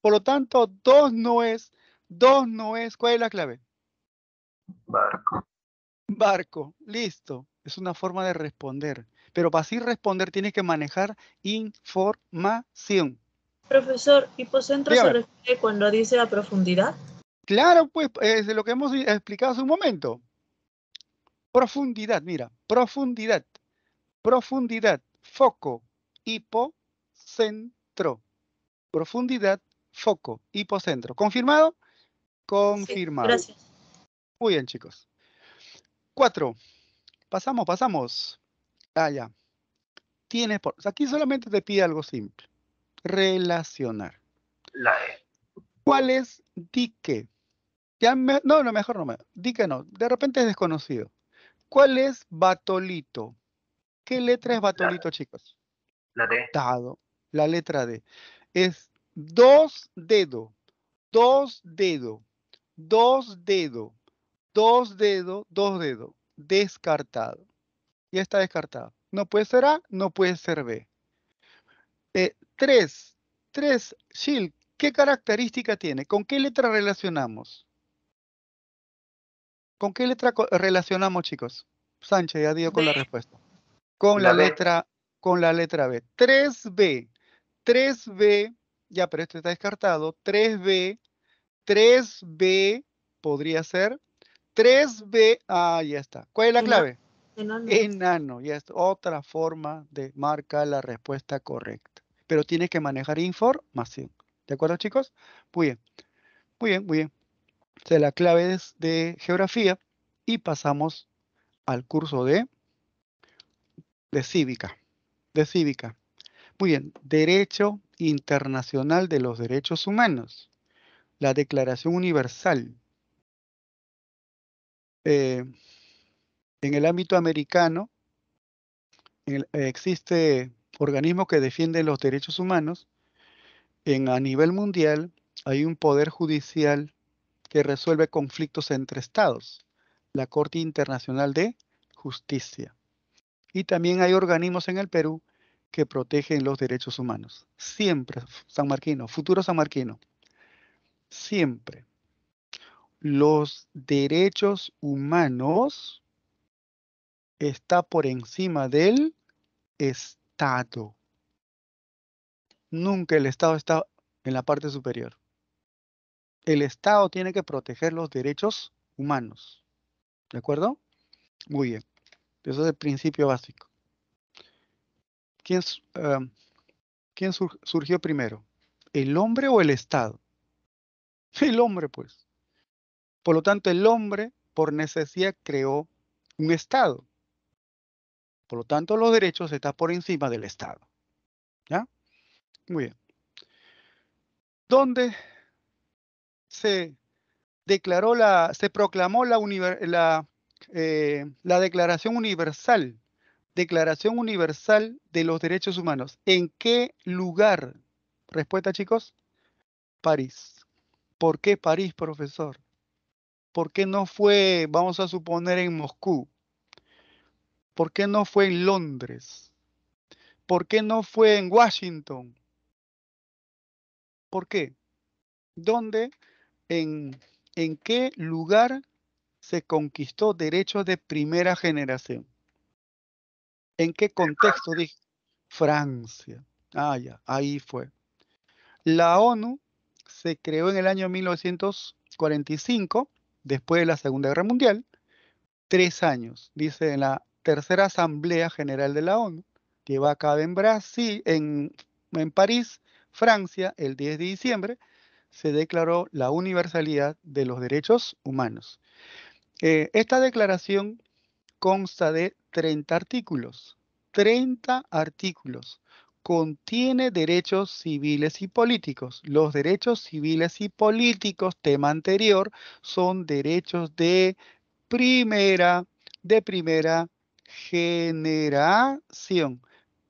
Por lo tanto, 2 no es. 2 no es. ¿Cuál es la clave? Barco. Barco. Listo. Es una forma de responder. Pero para así responder tienes que manejar información. Profesor, ¿hipocentro se Dígame. refiere cuando dice a profundidad? Claro, pues es lo que hemos explicado hace un momento. Profundidad, mira. Profundidad. Profundidad. Foco. Hipocentro. Profundidad. foco, hipocentro. ¿Confirmado? Sí, Confirmado. gracias. Muy bien, chicos. 4. Pasamos. Ya. Aquí solamente te pide algo simple. Relacionar. La E. ¿Cuál es dique? No, mejor no. Dique no. De repente es desconocido. ¿Cuál es batolito? ¿Qué letra es batolito, chicos? La D. Dado. La letra D. Es 2 dedos. 2 dedos. 2 dedos. 2 dedos. 2 dedos. Descartado. Ya está descartado. No puede ser A, no puede ser B. 3. Shil, ¿qué característica tiene? ¿Con qué letra relacionamos? ¿Con qué letra relacionamos, chicos? Sánchez ya dio con la B. respuesta. Con La la B. letra B. 3B. 3B, ya, pero este está descartado. 3B. 3B podría ser. 3B, ya está. ¿Cuál es la clave? Enano. Enano, ya es otra forma de marcar la respuesta correcta. Pero tienes que manejar información. ¿De acuerdo, chicos? Muy bien. Muy bien, muy bien. Esta es la clave de geografía y pasamos al curso de cívica. De cívica. Muy bien. Derecho Internacional de los Derechos Humanos. La Declaración Universal. En el ámbito americano existe organismos que defienden los derechos humanos. A nivel mundial hay un poder judicial que resuelve conflictos entre estados, la Corte Internacional de Justicia. Y también hay organismos en el Perú que protegen los derechos humanos. Siempre, San Marquino, futuro San Marquino. Siempre. Los derechos humanos están por encima del Estado. Nunca el Estado está en la parte superior. El Estado tiene que proteger los derechos humanos. ¿De acuerdo? Muy bien. Eso es el principio básico. ¿Quién surgió primero? ¿El hombre o el Estado? El hombre, pues. Por lo tanto, el hombre, por necesidad, creó un Estado. Por lo tanto, los derechos están por encima del Estado. ¿Ya? Muy bien. ¿Dónde se proclamó la Declaración Universal? Declaración Universal de los Derechos Humanos. ¿En qué lugar? Respuesta, chicos. París. ¿Por qué París, profesor? ¿Por qué no fue, vamos a suponer, en Moscú? ¿Por qué no fue en Londres? ¿Por qué no fue en Washington? ¿Por qué? ¿Dónde? ¿En qué lugar se conquistó derechos de primera generación? ¿En qué contexto? Dije, Francia. Ya, ahí fue. La ONU se creó en el año 1945, después de la Segunda Guerra Mundial, 3 años, dice en la tercera Asamblea General de la ONU, lleva a cabo en Brasil, en París, Francia, el 10 de diciembre, se declaró la universalidad de los derechos humanos. Esta declaración consta de 30 artículos. 30 artículos. Contiene derechos civiles y políticos. Los derechos civiles y políticos, tema anterior, son derechos de primera generación.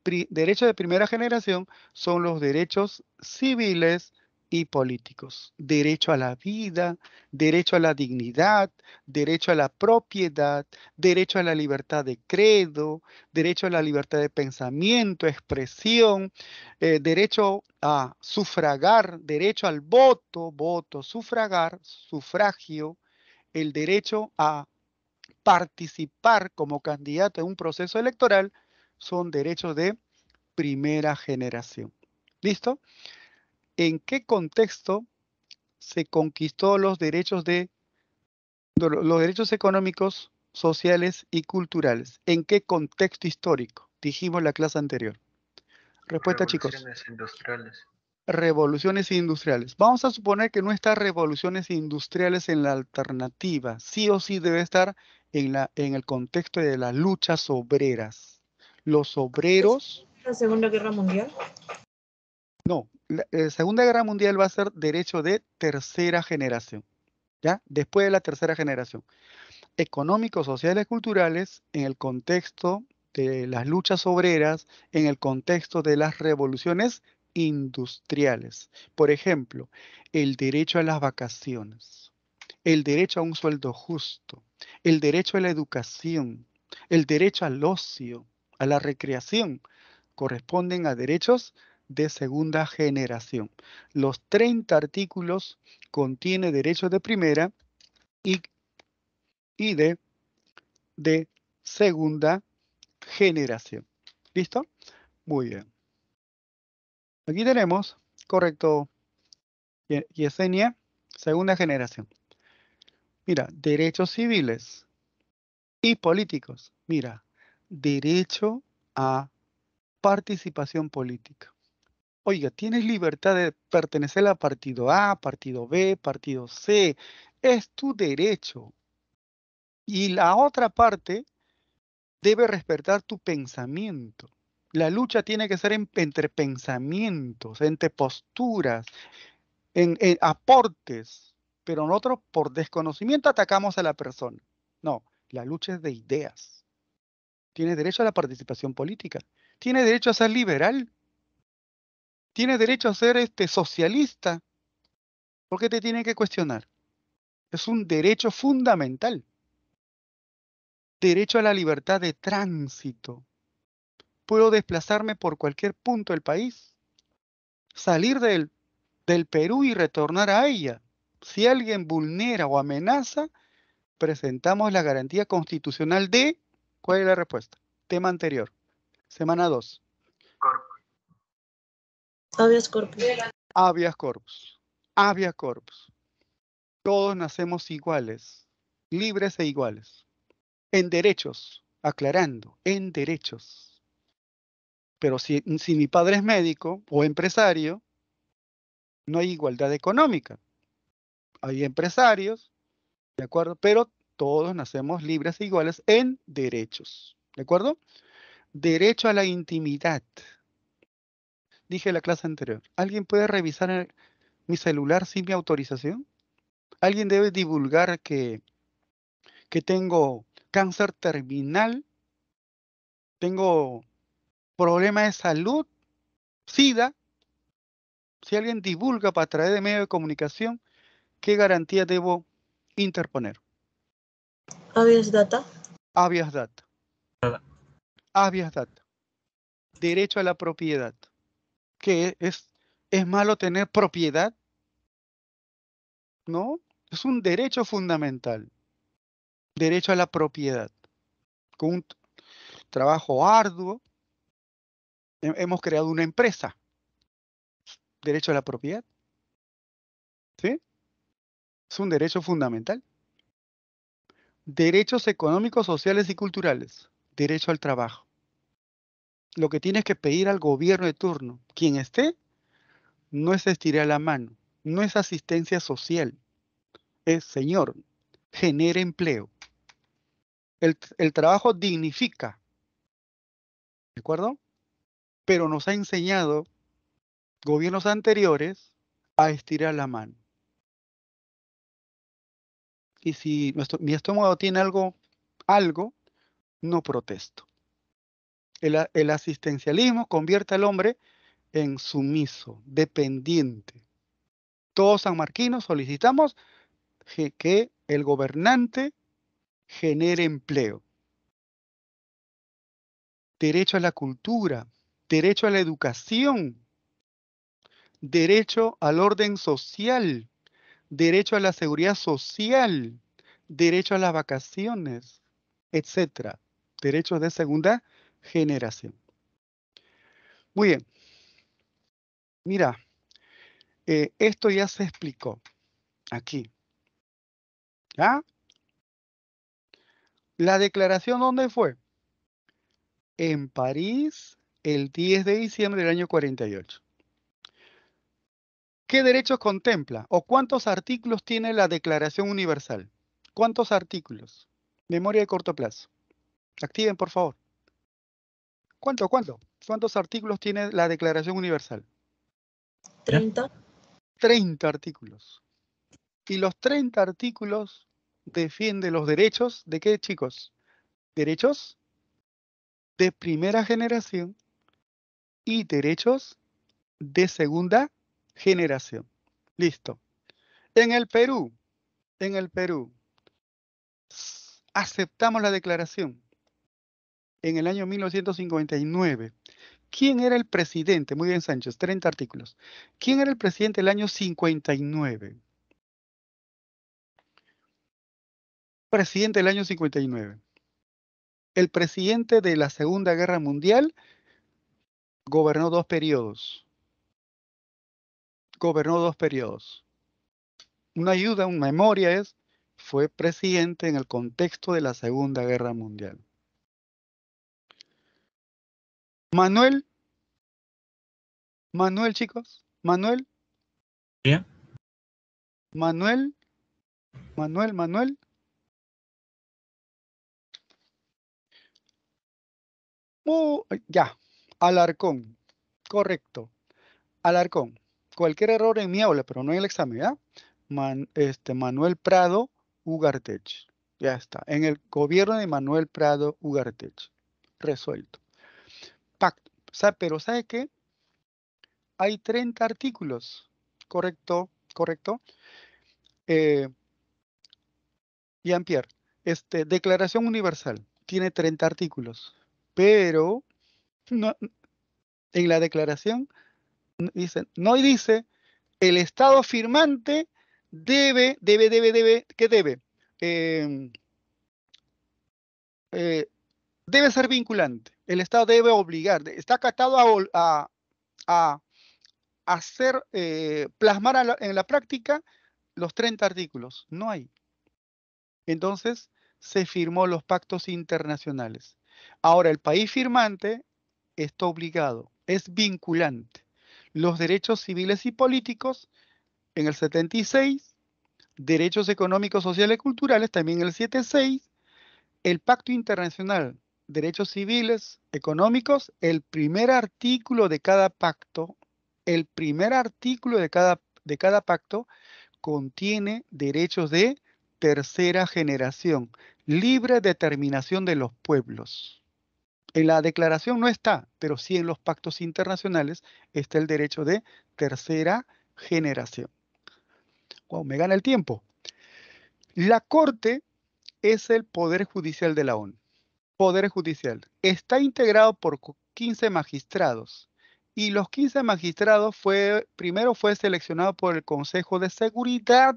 Derechos de primera generación son los derechos civiles y políticos. Derecho a la vida, derecho a la dignidad, derecho a la propiedad, derecho a la libertad de credo, derecho a la libertad de pensamiento, expresión, derecho a sufragar, derecho al voto, sufragar, sufragio, el derecho a participar como candidato en un proceso electoral, son derechos de primera generación. ¿Listo? ¿En qué contexto se conquistó los derechos económicos, sociales y culturales? ¿En qué contexto histórico? Dijimos en la clase anterior. Respuesta, chicos. Revoluciones industriales. revoluciones industriales. Vamos a suponer que no está revoluciones industriales en la alternativa. Sí o sí debe estar en el contexto de las luchas obreras. Los obreros, La Segunda Guerra Mundial. no, la Segunda Guerra Mundial va a ser derecho de tercera generación, ¿ya? Después de la tercera generación. Económicos, sociales, culturales, en el contexto de las luchas obreras, en el contexto de las revoluciones industriales. Por ejemplo, el derecho a las vacaciones, el derecho a un sueldo justo, el derecho a la educación, el derecho al ocio, a la recreación, corresponden a derechos de segunda generación. Los 30 artículos contienen derechos de primera y de segunda generación. ¿Listo? Muy bien. Aquí tenemos, correcto, Yesenia, segunda generación. Mira, derechos civiles y políticos. Mira, derecho a participación política. Oiga, tienes libertad de pertenecer a partido A, partido B, partido C. Es tu derecho. Y la otra parte debe respetar tu pensamiento. La lucha tiene que ser entre pensamientos, entre posturas, en aportes, pero nosotros por desconocimiento atacamos a la persona. No, la lucha es de ideas. Tienes derecho a la participación política. Tienes derecho a ser liberal. Tienes derecho a ser socialista. ¿Por qué te tienen que cuestionar? Es un derecho fundamental. Derecho a la libertad de tránsito. Puedo desplazarme por cualquier punto del país. Salir del Perú y retornar a ella. Si alguien vulnera o amenaza, presentamos la garantía constitucional de... ¿Cuál es la respuesta? Tema anterior. Semana 2. Habeas corpus. Habeas corpus. Habeas corpus. Todos nacemos iguales, libres e iguales. En derechos, aclarando, en derechos. Pero si mi padre es médico o empresario, no hay igualdad económica. Hay empresarios, ¿de acuerdo? Pero todos nacemos libres e iguales en derechos, ¿de acuerdo? Derecho a la intimidad. Dije en la clase anterior, ¿alguien puede revisar mi celular sin mi autorización? ¿Alguien debe divulgar que tengo cáncer terminal? ¿Tengo problema de salud? ¿SIDA? Si alguien divulga para través de medio de comunicación, ¿qué garantía debo interponer? Habeas data. Habeas data. Habeas data. Derecho a la propiedad. ¿Qué es? ¿Es malo tener propiedad? No, es un derecho fundamental. Derecho a la propiedad. Con un trabajo arduo, hemos creado una empresa. Derecho a la propiedad. ¿Sí? Es un derecho fundamental. Derechos económicos, sociales y culturales. Derecho al trabajo. Lo que tienes que pedir al gobierno de turno, quien esté, no es estirar la mano, no es asistencia social. Es, señor, genere empleo. El trabajo dignifica, ¿de acuerdo? Pero nos ha enseñado gobiernos anteriores a estirar la mano. Y si mi estómago tiene algo, no protesto. El asistencialismo convierte al hombre en sumiso, dependiente. Todos sanmarquinos solicitamos que el gobernante genere empleo. Derecho a la cultura, derecho a la educación, derecho al orden social, derecho a la seguridad social, derecho a las vacaciones, etcétera. Derechos de segunda generación. Muy bien. Mira, esto ya se explicó aquí. ¿Ya? ¿La declaración dónde fue? En París, el 10 de diciembre del año 48. ¿Qué derechos contempla? ¿O cuántos artículos tiene la Declaración Universal? ¿Cuántos artículos? Memoria de corto plazo. Activen, por favor. ¿Cuánto? ¿Cuántos artículos tiene la Declaración Universal? 30. 30 artículos. Y los 30 artículos defienden los derechos ¿de qué, chicos? Derechos de primera generación y derechos de segunda generación. Listo. En el Perú, aceptamos la declaración en el año 1959. ¿Quién era el presidente? Muy bien, Sánchez, 30 artículos. ¿Quién era el presidente del año 59? Presidente del año 59. El presidente de la Segunda Guerra Mundial gobernó 2 periodos. Una ayuda, una memoria fue presidente en el contexto de la Segunda Guerra Mundial. Manuel, chicos, Manuel. ¿Bien? Manuel. Ya, Alarcón, correcto. Alarcón, cualquier error en mi aula, pero no en el examen, ¿ya? Manuel Prado Ugartech, ya está, en el gobierno de Manuel Prado Ugartech, resuelto. Pacto, pero ¿sabe qué? Hay 30 artículos, correcto. Jean-Pierre, Declaración Universal, tiene 30 artículos, pero no, en la declaración no dice el Estado firmante debe, ¿qué debe? Debe ser vinculante. El Estado debe obligar, está acatado a hacer, plasmar en la práctica los 30 artículos. No hay. Entonces, se firmó los pactos internacionales. Ahora, el país firmante está obligado, es vinculante. Los derechos civiles y políticos, en el 76, derechos económicos, sociales y culturales, también en el 76, el Pacto Internacional, derechos civiles, económicos, el primer artículo de cada pacto, pacto contiene derechos de tercera generación, libre determinación de los pueblos. En la declaración no está, pero sí en los pactos internacionales está el derecho de tercera generación. Wow, me gana el tiempo. La Corte es el Poder Judicial de la ONU. Poder Judicial. Está integrado por 15 magistrados. Y los 15 magistrados primero fue seleccionado por el Consejo de Seguridad,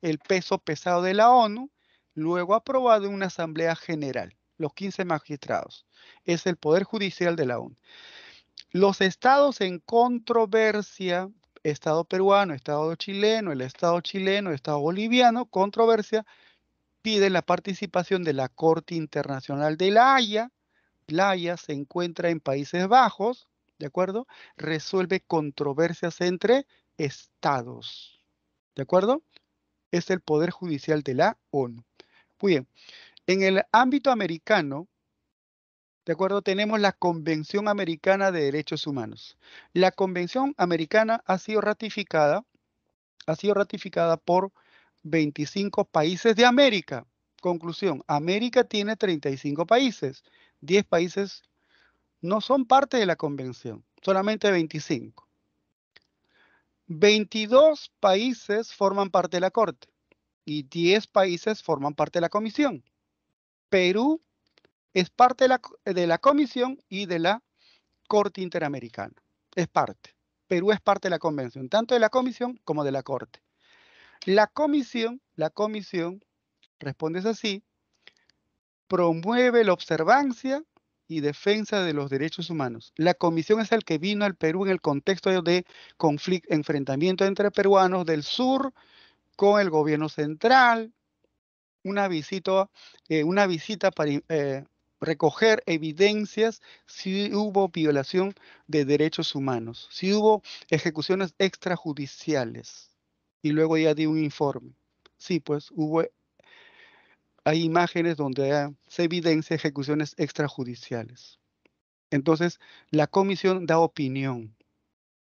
el peso pesado de la ONU, luego aprobado en una asamblea general. Los 15 magistrados. Es el Poder Judicial de la ONU. Los estados en controversia, Estado peruano, Estado chileno, el Estado boliviano, controversia, piden la participación de la Corte Internacional de La Haya. La Haya se encuentra en Países Bajos, ¿de acuerdo? Resuelve controversias entre estados, ¿de acuerdo? Es el Poder Judicial de la ONU. Muy bien. En el ámbito americano, ¿de acuerdo? Tenemos la Convención Americana de Derechos Humanos. La Convención Americana ha sido ratificada por 25 países de América. Conclusión, América tiene 35 países. 10 países no son parte de la convención, solamente 25. 22 países forman parte de la Corte y 10 países forman parte de la Comisión. Perú es parte de la Comisión y de la Corte Interamericana. Es parte. Perú es parte de la convención, tanto de la Comisión como de la Corte. La comisión, respondes así, promueve la observancia y defensa de los derechos humanos. La comisión es el que vino al Perú en el contexto de enfrentamiento entre peruanos del sur con el gobierno central, una visita recoger evidencias si hubo violación de derechos humanos, si hubo ejecuciones extrajudiciales. Y luego ya di un informe. Sí, pues hay imágenes donde se evidencia ejecuciones extrajudiciales. Entonces, la comisión da opinión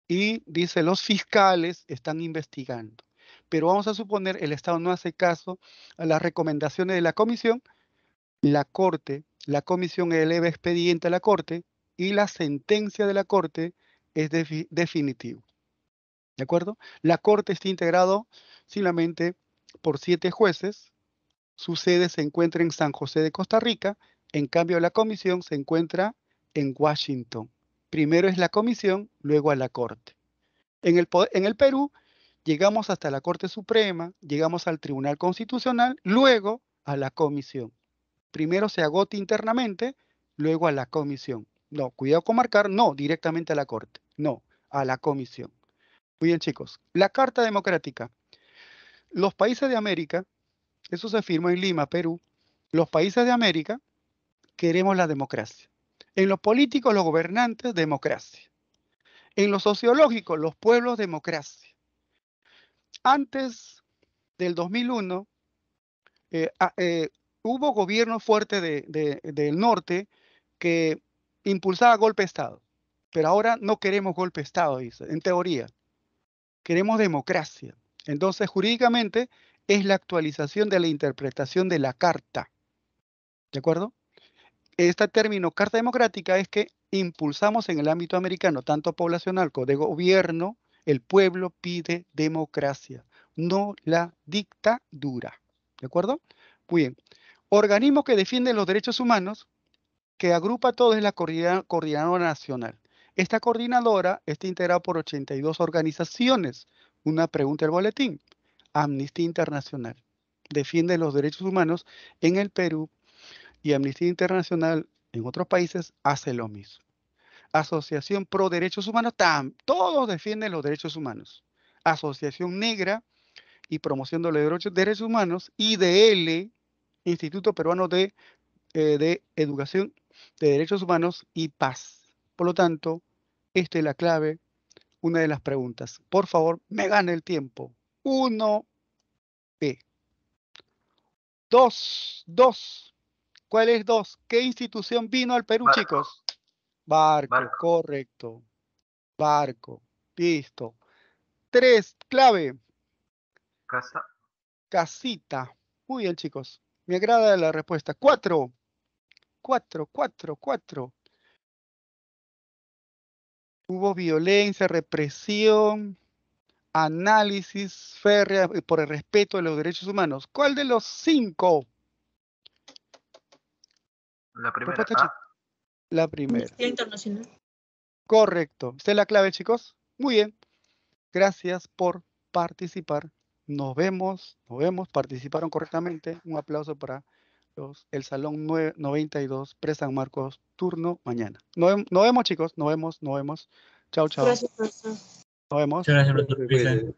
y dice, los fiscales están investigando. Pero vamos a suponer el Estado no hace caso a las recomendaciones de la comisión, la comisión eleva expediente a la Corte y la sentencia de la Corte es definitiva. ¿De acuerdo? La Corte está integrado simplemente por 7 jueces. Su sede se encuentra en San José de Costa Rica. En cambio, la comisión se encuentra en Washington. Primero es la comisión, luego a la Corte. En el Perú, llegamos hasta la Corte Suprema, llegamos al Tribunal Constitucional, luego a la comisión. Primero se agota internamente, luego a la comisión. No, cuidado con marcar, no, directamente a la Corte. No, a la comisión. Muy bien, chicos. La Carta Democrática. Los países de América, eso se firmó en Lima, Perú. Los países de América queremos la democracia. En lo político, los gobernantes, democracia. En lo sociológico, los pueblos, democracia. Antes del 2001, hubo gobierno fuerte del norte que impulsaba golpe de Estado. Pero ahora no queremos golpe de Estado, dice, en teoría. Queremos democracia. Entonces, jurídicamente, es la actualización de la interpretación de la Carta. ¿De acuerdo? Este término Carta Democrática es que impulsamos en el ámbito americano, tanto poblacional como de gobierno, el pueblo pide democracia, no la dictadura. ¿De acuerdo? Muy bien. Organismo que defiende los derechos humanos, que agrupa a todos, es la Coordinadora Nacional. Esta coordinadora está integrada por 82 organizaciones. Una pregunta del boletín. Amnistía Internacional defiende los derechos humanos en el Perú y Amnistía Internacional en otros países hace lo mismo. Asociación Pro Derechos Humanos, todos defienden los derechos humanos. Asociación Negra y Promoción de los Derechos Humanos, IDL, Instituto Peruano de Educación de Derechos Humanos y Paz. Por lo tanto, esta es la clave, una de las preguntas. Por favor, me gane el tiempo. 1B. 2. ¿Cuál es 2? ¿Qué institución vino al Perú, Barco. chicos? Barco, Barco. correcto. Barco, listo. 3, clave. Casa. Casita. Muy bien, chicos. Me agrada la respuesta. 4. 4. Hubo violencia, represión, análisis férrea por el respeto de los derechos humanos. ¿Cuál de los 5? La primera. Respuesta, chicos. La primera. Amnistía Internacional. Correcto. ¿Esta es la clave, chicos? Muy bien. Gracias por participar. Nos vemos. Participaron correctamente. Un aplauso para el Salón 92, Pre-San Marcos, turno mañana. Nos vemos, chicos. Nos vemos. Chao. Gracias, profesor. Nos vemos. Muchas gracias, profesor.